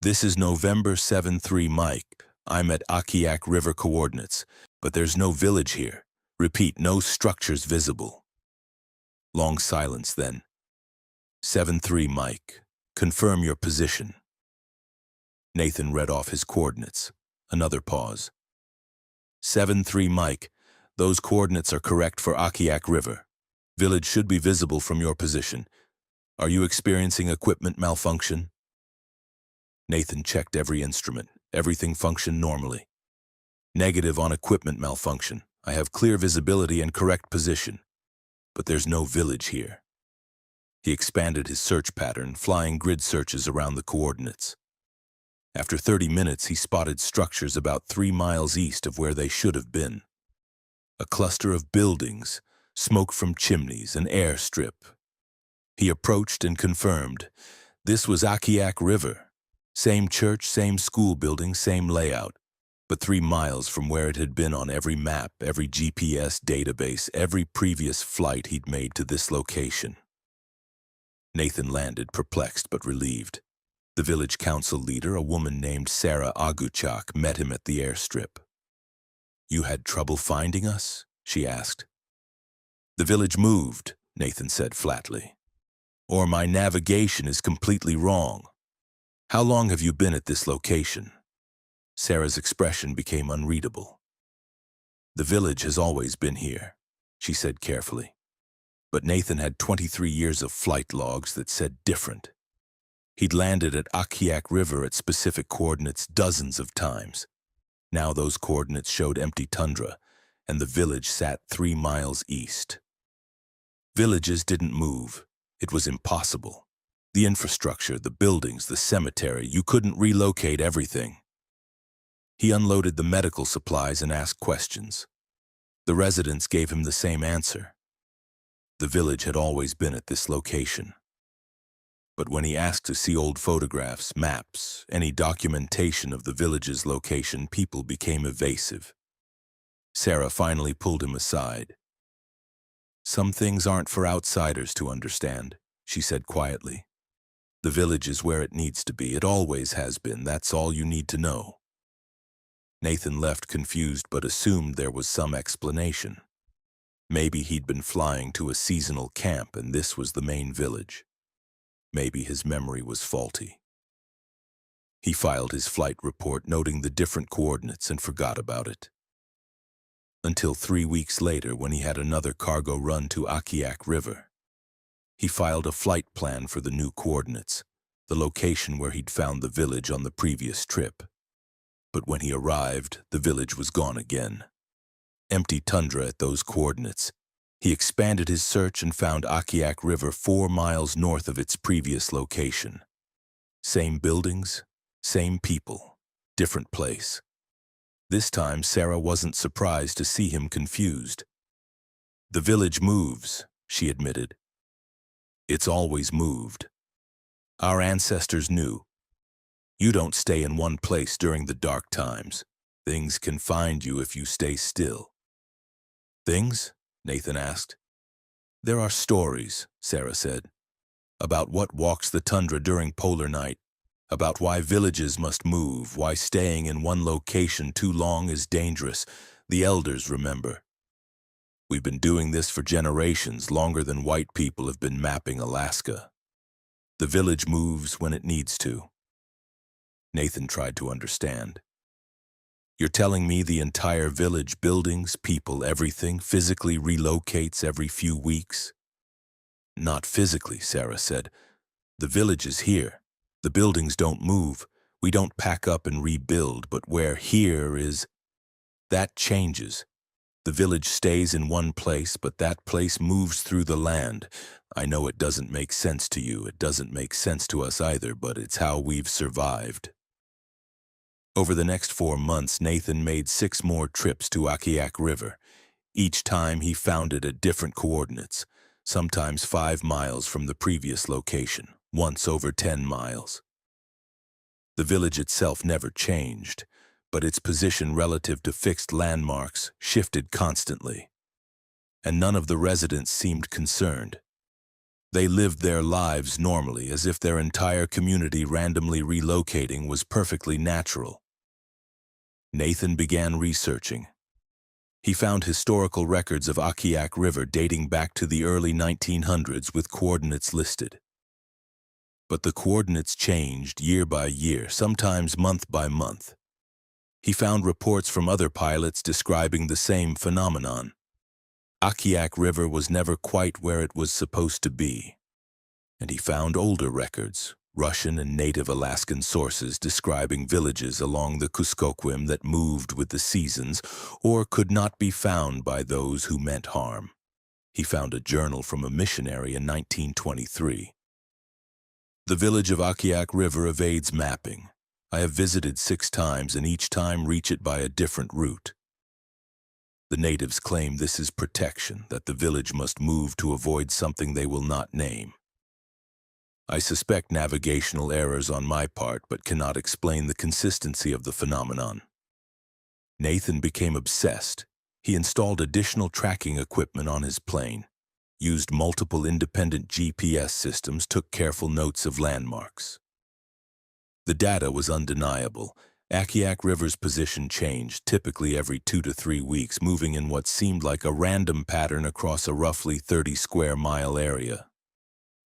[SPEAKER 1] "This is November 7-3 Mike. I'm at Akiak River coordinates, but there's no village here. Repeat, no structures visible." Long silence then. 7-3 Mike. Confirm your position. Nathan read off his coordinates. Another pause. 7-3 Mike. Those coordinates are correct for Akiak River. Village should be visible from your position. Are you experiencing equipment malfunction? Nathan checked every instrument. Everything functioned normally. Negative on equipment malfunction. I have clear visibility and correct position. But there's no village here. He expanded his search pattern, flying grid searches around the coordinates. After 30 minutes, he spotted structures about 3 miles east of where they should have been. A cluster of buildings, smoke from chimneys, an airstrip. He approached and confirmed. This was Akiak River. Same church, same school building, same layout. But 3 miles from where it had been on every map, every GPS database, every previous flight he'd made to this location. Nathan landed, perplexed but relieved. The village council leader, a woman named Sarah Aguchak, met him at the airstrip. "You had trouble finding us?" she asked. "The village moved," Nathan said flatly. "Or my navigation is completely wrong. How long have you been at this location?" Sarah's expression became unreadable. "The village has always been here," she said carefully. But Nathan had 23 years of flight logs that said different. He'd landed at Akiak River at specific coordinates dozens of times. Now those coordinates showed empty tundra, and the village sat 3 miles east. Villages didn't move. It was impossible. The infrastructure, the buildings, the cemetery, you couldn't relocate everything. He unloaded the medical supplies and asked questions. The residents gave him the same answer. The village had always been at this location. But when he asked to see old photographs, maps, any documentation of the village's location, people became evasive. Sarah finally pulled him aside. "Some things aren't for outsiders to understand," she said quietly. "The village is where it needs to be. It always has been. That's all you need to know." Nathan left confused but assumed there was some explanation. Maybe he'd been flying to a seasonal camp and this was the main village. Maybe his memory was faulty. He filed his flight report noting the different coordinates and forgot about it. Until 3 weeks later when he had another cargo run to Akiak River. He filed a flight plan for the new coordinates, the location where he'd found the village on the previous trip. But when he arrived, the village was gone again. Empty tundra at those coordinates. He expanded his search and found Akiak River 4 miles north of its previous location. Same buildings, same people, different place. This time, Sarah wasn't surprised to see him confused. "The village moves," she admitted. "It's always moved. Our ancestors knew. You don't stay in one place during the dark times. Things can find you if you stay still." "Things?" Nathan asked. "There are stories," Sarah said, "about what walks the tundra during polar night, about why villages must move, why staying in one location too long is dangerous. The elders remember. We've been doing this for generations, longer than white people have been mapping Alaska. The village moves when it needs to." Nathan tried to understand. "You're telling me the entire village, buildings, people, everything, physically relocates every few weeks?" "Not physically," Sarah said. "The village is here. The buildings don't move. We don't pack up and rebuild, but where here is, that changes. The village stays in one place, but that place moves through the land. I know it doesn't make sense to you. It doesn't make sense to us either, but it's how we've survived." Over the next 4 months, Nathan made 6 more trips to Akiak River. Each time he found it at different coordinates, sometimes 5 miles from the previous location, once over 10 miles. The village itself never changed, but its position relative to fixed landmarks shifted constantly. And none of the residents seemed concerned. They lived their lives normally, as if their entire community randomly relocating was perfectly natural. Nathan began researching. He found historical records of Akiak River dating back to the early 1900s with coordinates listed. But the coordinates changed year by year, sometimes month by month. He found reports from other pilots describing the same phenomenon. Akiak River was never quite where it was supposed to be. And he found older records, Russian and native Alaskan sources describing villages along the Kuskokwim that moved with the seasons or could not be found by those who meant harm. He found a journal from a missionary in 1923. The village of Akiak River evades mapping. I have visited 6 times and each time reach it by a different route. The natives claim this is protection, that the village must move to avoid something they will not name. I suspect navigational errors on my part, but cannot explain the consistency of the phenomenon. Nathan became obsessed. He installed additional tracking equipment on his plane, used multiple independent GPS systems, took careful notes of landmarks. The data was undeniable. Akiak River's position changed, typically every 2 to 3 weeks, moving in what seemed like a random pattern across a roughly 30-square-mile area.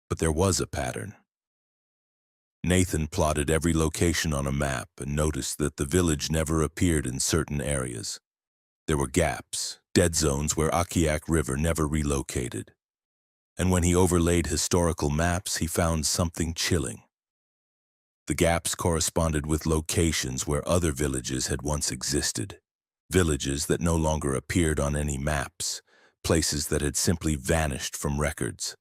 [SPEAKER 1] But there was a pattern. Nathan plotted every location on a map and noticed that the village never appeared in certain areas. There were gaps, dead zones where Akiak River never relocated. And when he overlaid historical maps, he found something chilling. The gaps corresponded with locations where other villages had once existed, villages that no longer appeared on any maps, places that had simply vanished from records.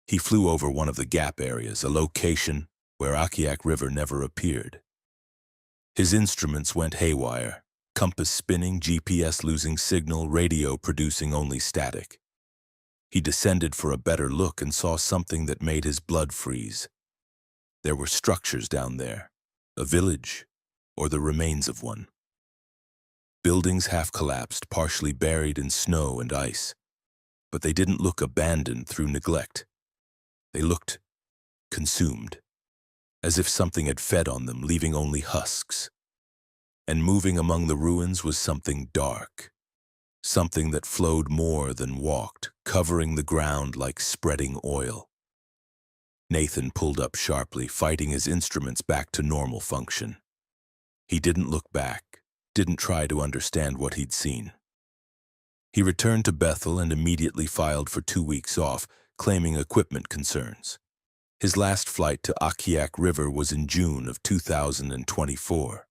[SPEAKER 1] He flew over one of the gap areas, a location where Akiak River never appeared. His instruments went haywire, compass spinning, GPS losing signal, radio producing only static. He descended for a better look and saw something that made his blood freeze. There were structures down there, a village, or the remains of one. Buildings half collapsed, partially buried in snow and ice. But they didn't look abandoned through neglect. They looked consumed, as if something had fed on them, leaving only husks. And moving among the ruins was something dark, something that flowed more than walked, covering the ground like spreading oil. Nathan pulled up sharply, fighting his instruments back to normal function. He didn't look back, didn't try to understand what he'd seen. He returned to Bethel and immediately filed for 2 weeks off, claiming equipment concerns. His last flight to Akiak River was in June of 2024.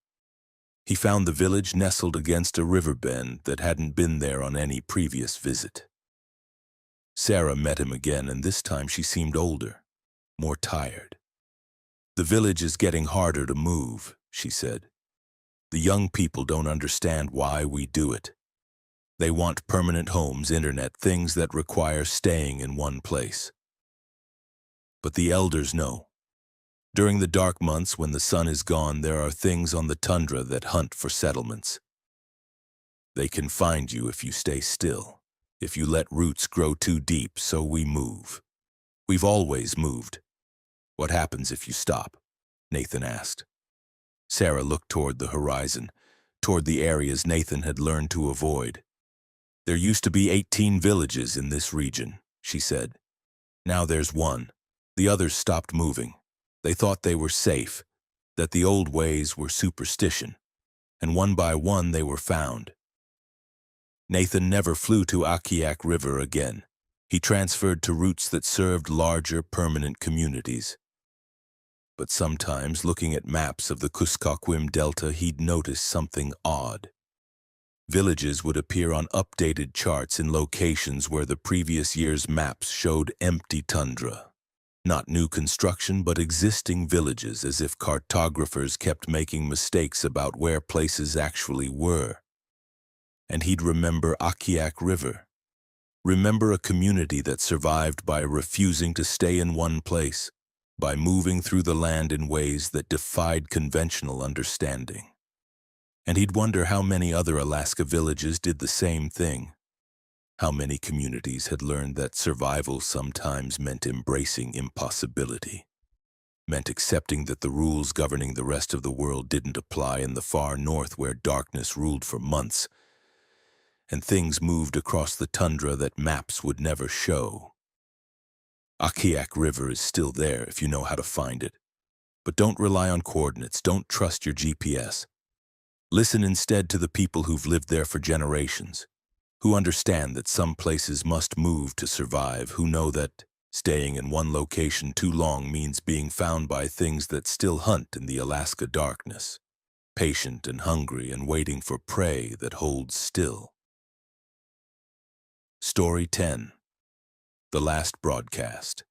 [SPEAKER 1] He found the village nestled against a river bend that hadn't been there on any previous visit. Sarah met him again, and this time she seemed older, more tired. "The village is getting harder to move," she said. "The young people don't understand why we do it. They want permanent homes, internet, things that require staying in one place. But the elders know. During the dark months when the sun is gone, there are things on the tundra that hunt for settlements. They can find you if you stay still, if you let roots grow too deep, so we move. We've always moved. What happens if you stop?" Nathan asked. Sarah looked toward the horizon, toward the areas Nathan had learned to avoid. "There used to be 18 villages in this region," she said. "Now there's 1. The others stopped moving. They thought they were safe, that the old ways were superstition, and one by one they were found." Nathan never flew to Akiak River again. He transferred to routes that served larger, permanent communities. But sometimes, looking at maps of the Kuskokwim Delta, he'd notice something odd. Villages would appear on updated charts in locations where the previous year's maps showed empty tundra. Not new construction, but existing villages, as if cartographers kept making mistakes about where places actually were. And he'd remember Akiak River. Remember a community that survived by refusing to stay in one place, by moving through the land in ways that defied conventional understanding. And he'd wonder how many other Alaska villages did the same thing. How many communities had learned that survival sometimes meant embracing impossibility, meant accepting that the rules governing the rest of the world didn't apply in the far north where darkness ruled for months, and things moved across the tundra that maps would never show. Akiak River is still there if you know how to find it, but don't rely on coordinates, don't trust your GPS. Listen instead to the people who've lived there for generations, who understand that some places must move to survive, who know that staying in one location too long means being found by things that still hunt in the Alaska darkness, patient and hungry and waiting for prey that holds still. Story 10. The Last Broadcast.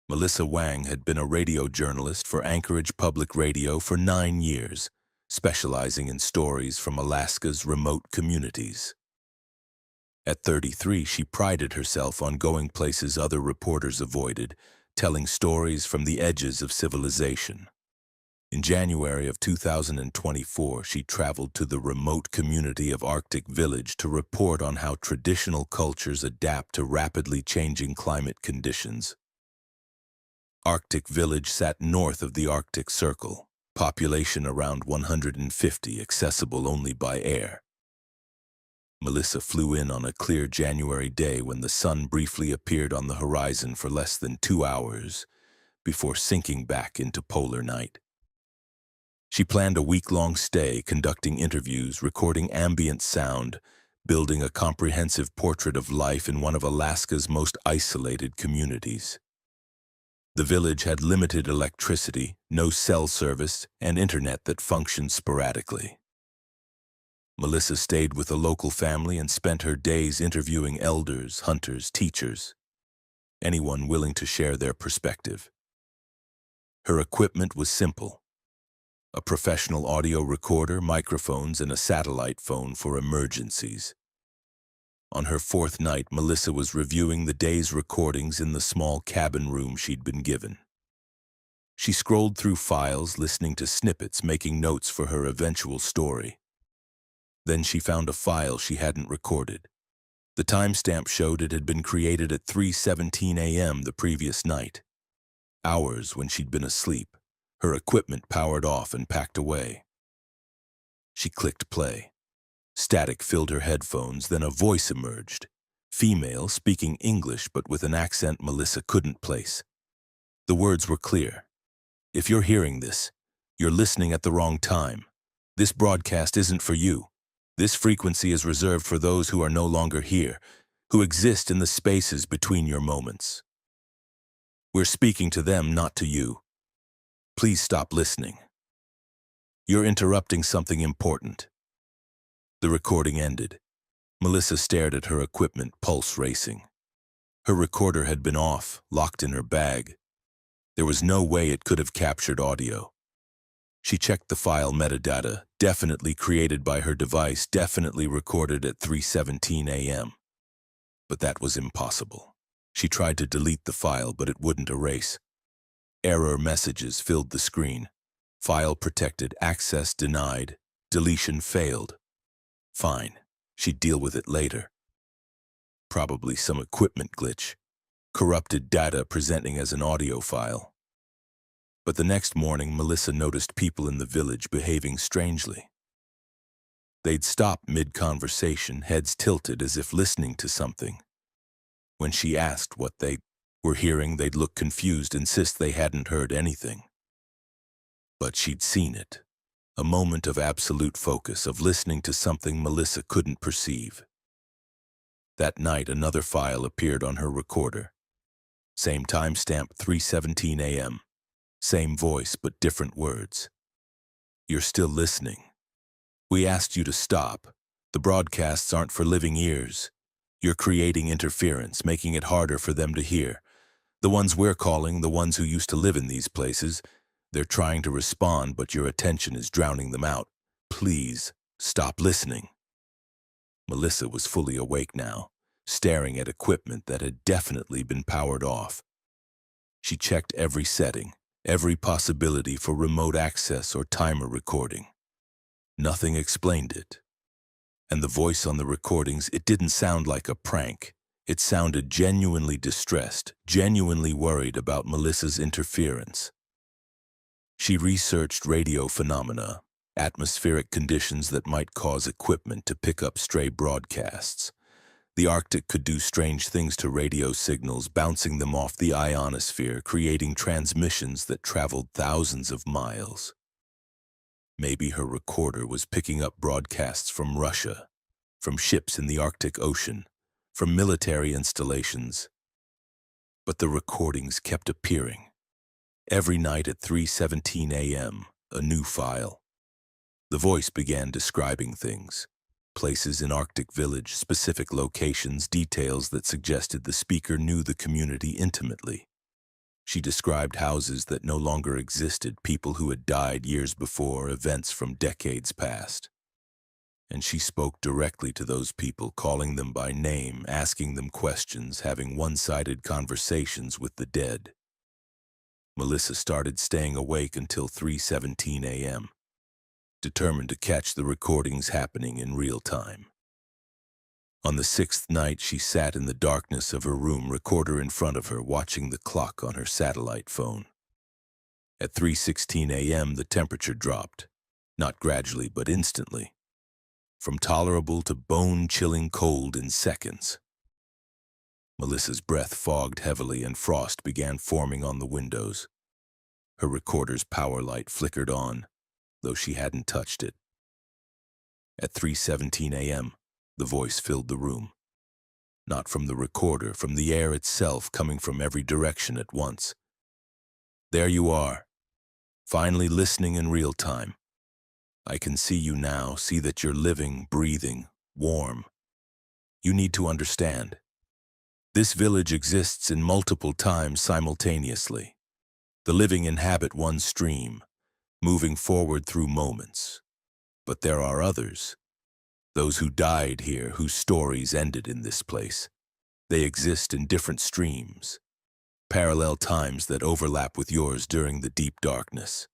[SPEAKER 1] Melissa Wang had been a radio journalist for Anchorage Public Radio for 9 years, specializing in stories from Alaska's remote communities. At 33, she prided herself on going places other reporters avoided, telling stories from the edges of civilization. In January of 2024, she traveled to the remote community of Arctic Village to report on how traditional cultures adapt to rapidly changing climate conditions. Arctic Village sat north of the Arctic Circle, population around 150, accessible only by air. Melissa flew in on a clear January day when the sun briefly appeared on the horizon for less than 2 hours before sinking back into polar night. She planned a week-long stay, conducting interviews, recording ambient sound, building a comprehensive portrait of life in one of Alaska's most isolated communities. The village had limited electricity, no cell service, and internet that functioned sporadically. Melissa stayed with a local family and spent her days interviewing elders, hunters, teachers, anyone willing to share their perspective. Her equipment was simple: a professional audio recorder, microphones, and a satellite phone for emergencies. On her 4th night, Melissa was reviewing the day's recordings in the small cabin room she'd been given. She scrolled through files, listening to snippets, making notes for her eventual story. Then she found a file she hadn't recorded. The timestamp showed it had been created at 3:17 a.m. the previous night, hours when she'd been asleep, her equipment powered off and packed away. She clicked play. Static filled her headphones, then a voice emerged, female, speaking English but with an accent Melissa couldn't place. The words were clear. "If you're hearing this, you're listening at the wrong time. This broadcast isn't for you. This frequency is reserved for those who are no longer here, who exist in the spaces between your moments. We're speaking to them, not to you. Please stop listening. You're interrupting something important." The recording ended. Melissa stared at her equipment, pulse racing. Her recorder had been off, locked in her bag. There was no way it could have captured audio. She checked the file metadata, definitely created by her device, definitely recorded at 3:17 a.m. But that was impossible. She tried to delete the file, but it wouldn't erase. Error messages filled the screen. File protected, access denied, deletion failed. Fine, she'd deal with it later. Probably some equipment glitch, corrupted data presenting as an audio file. But the next morning, Melissa noticed people in the village behaving strangely. They'd stop mid-conversation, heads tilted as if listening to something. When she asked what they were hearing, they'd look confused, insist they hadn't heard anything. But she'd seen it. A moment of absolute focus, of listening to something Melissa couldn't perceive. That night, another file appeared on her recorder. Same timestamp, 3:17 a.m. Same voice, but different words. "You're still listening. We asked you to stop. The broadcasts aren't for living ears. You're creating interference, making it harder for them to hear. The ones we're calling, the ones who used to live in these places, they're trying to respond, but your attention is drowning them out. Please, stop listening. Melissa was fully awake now, staring at equipment that had definitely been powered off. She checked every setting, every possibility for remote access or timer recording. Nothing explained it. And the voice on the recordings, it didn't sound like a prank. It sounded genuinely distressed, genuinely worried about Melissa's interference. She researched radio phenomena, atmospheric conditions that might cause equipment to pick up stray broadcasts. The Arctic could do strange things to radio signals, bouncing them off the ionosphere, creating transmissions that traveled thousands of miles. Maybe her recorder was picking up broadcasts from Russia, from ships in the Arctic Ocean, from military installations. But the recordings kept appearing. Every night at 3:17 a.m., a new file. The voice began describing things. Places in Arctic Village, specific locations, details that suggested the speaker knew the community intimately. She described houses that no longer existed, people who had died years before, events from decades past. And she spoke directly to those people, calling them by name, asking them questions, having one-sided conversations with the dead. Melissa started staying awake until 3:17 a.m., determined to catch the recordings happening in real time. On the sixth night, she sat in the darkness of her room, recorder in front of her, watching the clock on her satellite phone. At 3:16 a.m., the temperature dropped, not gradually but instantly, from tolerable to bone-chilling cold in seconds. Melissa's breath fogged heavily and frost began forming on the windows. Her recorder's power light flickered on, though she hadn't touched it. At 3:17 a.m., the voice filled the room. Not from the recorder, from the air itself, coming from every direction at once. There you are, finally listening in real time. I can see you now, see that you're living, breathing, warm. You need to understand. This village exists in multiple times simultaneously. The living inhabit one stream, moving forward through moments. But there are others, those who died here, whose stories ended in this place. They exist in different streams, parallel times that overlap with yours during the deep darkness.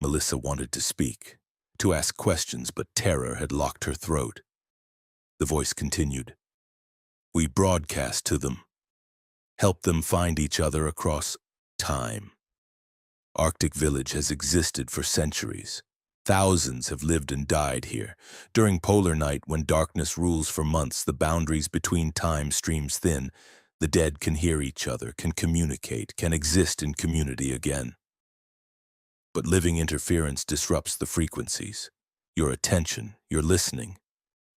[SPEAKER 1] Melissa wanted to speak, to ask questions, but terror had locked her throat. The voice continued. We broadcast to them, help them find each other across time. Arctic Village has existed for centuries. Thousands have lived and died here. During polar night, when darkness rules for months, the boundaries between time streams thin. The dead can hear each other, can communicate, can exist in community again. But living interference disrupts the frequencies. Your attention, your listening.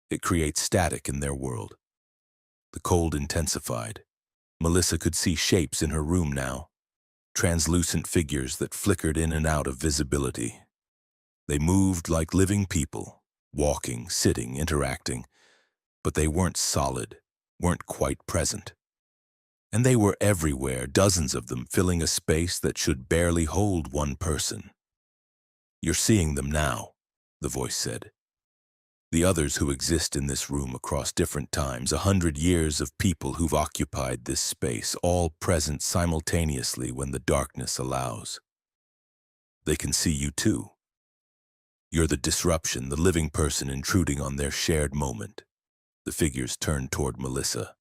[SPEAKER 1] It creates static in their world. The cold intensified. Melissa could see shapes in her room now. Translucent figures that flickered in and out of visibility. They moved like living people, walking, sitting, interacting, but they weren't solid, weren't quite present. And they were everywhere, dozens of them, filling a space that should barely hold one person. You're seeing them now, the voice said. The others who exist in this room across different times, 100 years of people who've occupied this space, all present simultaneously when the darkness allows. They can see you too. You're the disruption, the living person intruding on their shared moment. The figures turned toward Melissa.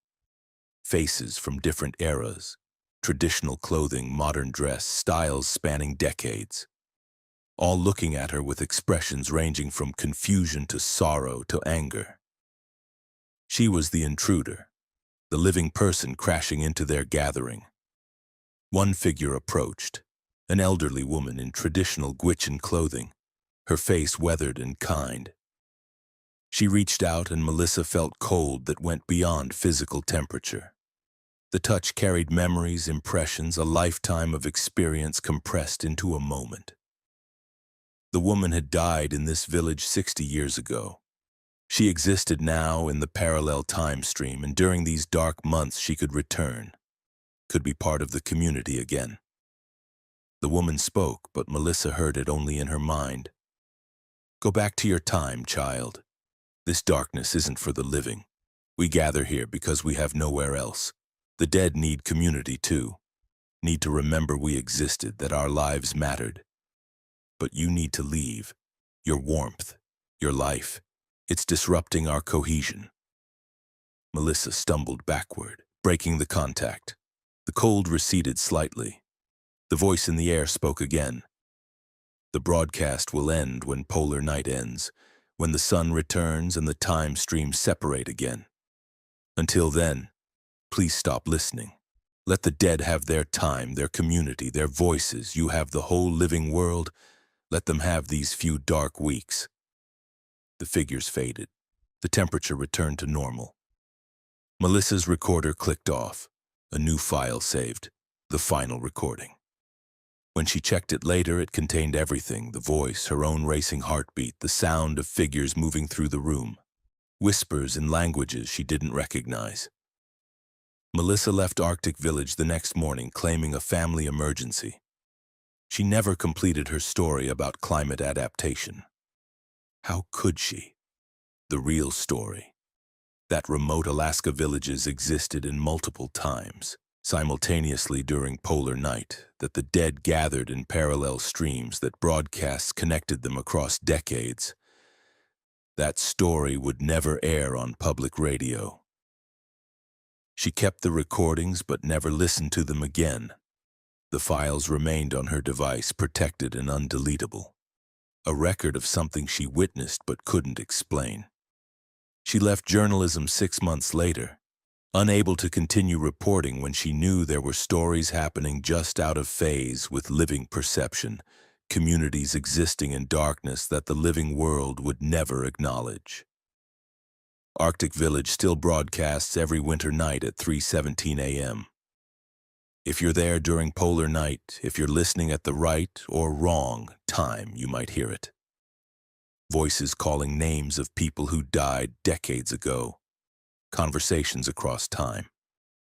[SPEAKER 1] Faces from different eras, traditional clothing, modern dress, styles spanning decades. All looking at her with expressions ranging from confusion to sorrow to anger. She was the intruder, the living person crashing into their gathering. One figure approached, an elderly woman in traditional Gwich'in clothing, her face weathered and kind. She reached out and Melissa felt cold that went beyond physical temperature. The touch carried memories, impressions, a lifetime of experience compressed into a moment. The woman had died in this village 60 years ago. She existed now in the parallel time stream, and during these dark months she could return. could be part of the community again. The woman spoke, but Melissa heard it only in her mind. Go back to your time, child. This darkness isn't for the living. We gather here because we have nowhere else. The dead need community too. Need to remember we existed, that our lives mattered. But you need to leave. Your warmth, your life. It's disrupting our cohesion. Melissa stumbled backward, breaking the contact. The cold receded slightly. The voice in the air spoke again. The broadcast will end when polar night ends, when the sun returns and the time streams separate again. Until then, please stop listening. Let the dead have their time, their community, their voices. You have the whole living world. Let them have these few dark weeks. The figures faded. The temperature returned to normal. Melissa's recorder clicked off. A new file saved. The final recording. When she checked it later, it contained everything: the voice, her own racing heartbeat, the sound of figures moving through the room, whispers in languages she didn't recognize. Melissa left Arctic Village the next morning, claiming a family emergency. She never completed her story about climate adaptation. How could she? The real story. That remote Alaska villages existed in multiple times, simultaneously during polar night, that the dead gathered in parallel streams, that broadcasts connected them across decades. That story would never air on public radio. She kept the recordings but never listened to them again. The files remained on her device, protected and undeletable. A record of something she witnessed but couldn't explain. She left journalism 6 months later, unable to continue reporting when she knew there were stories happening just out of phase with living perception, communities existing in darkness that the living world would never acknowledge. Arctic Village still broadcasts every winter night at 3:17 a.m. If you're there during polar night, if you're listening at the right or wrong time, you might hear it. Voices calling names of people who died decades ago. Conversations across time.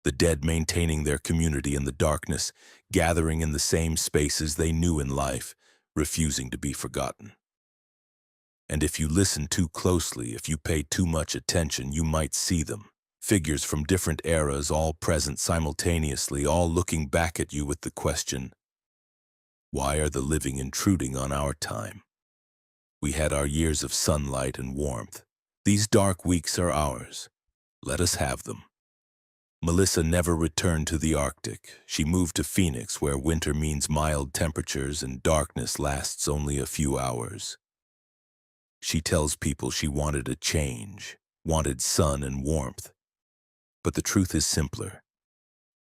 [SPEAKER 1] The dead maintaining their community in the darkness, gathering in the same spaces they knew in life, refusing to be forgotten. And if you listen too closely, if you pay too much attention, you might see them. Figures from different eras, all present simultaneously, all looking back at you with the question, why are the living intruding on our time? We had our years of sunlight and warmth. These dark weeks are ours. Let us have them. Melissa never returned to the Arctic. She moved to Phoenix, where winter means mild temperatures and darkness lasts only a few hours. She tells people she wanted a change, wanted sun and warmth. But the truth is simpler.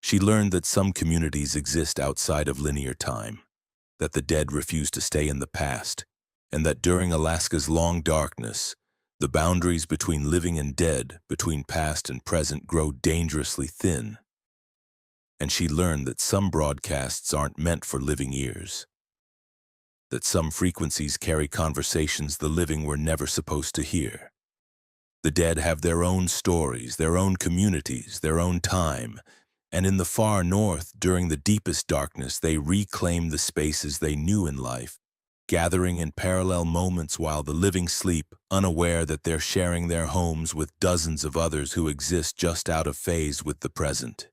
[SPEAKER 1] She learned that some communities exist outside of linear time, that the dead refuse to stay in the past, and that during Alaska's long darkness, the boundaries between living and dead, between past and present, grow dangerously thin. And she learned that some broadcasts aren't meant for living ears. That some frequencies carry conversations the living were never supposed to hear. The dead have their own stories, their own communities, their own time, and in the far north, during the deepest darkness, they reclaim the spaces they knew in life, gathering in parallel moments while the living sleep, unaware that they're sharing their homes with dozens of others who exist just out of phase with the present.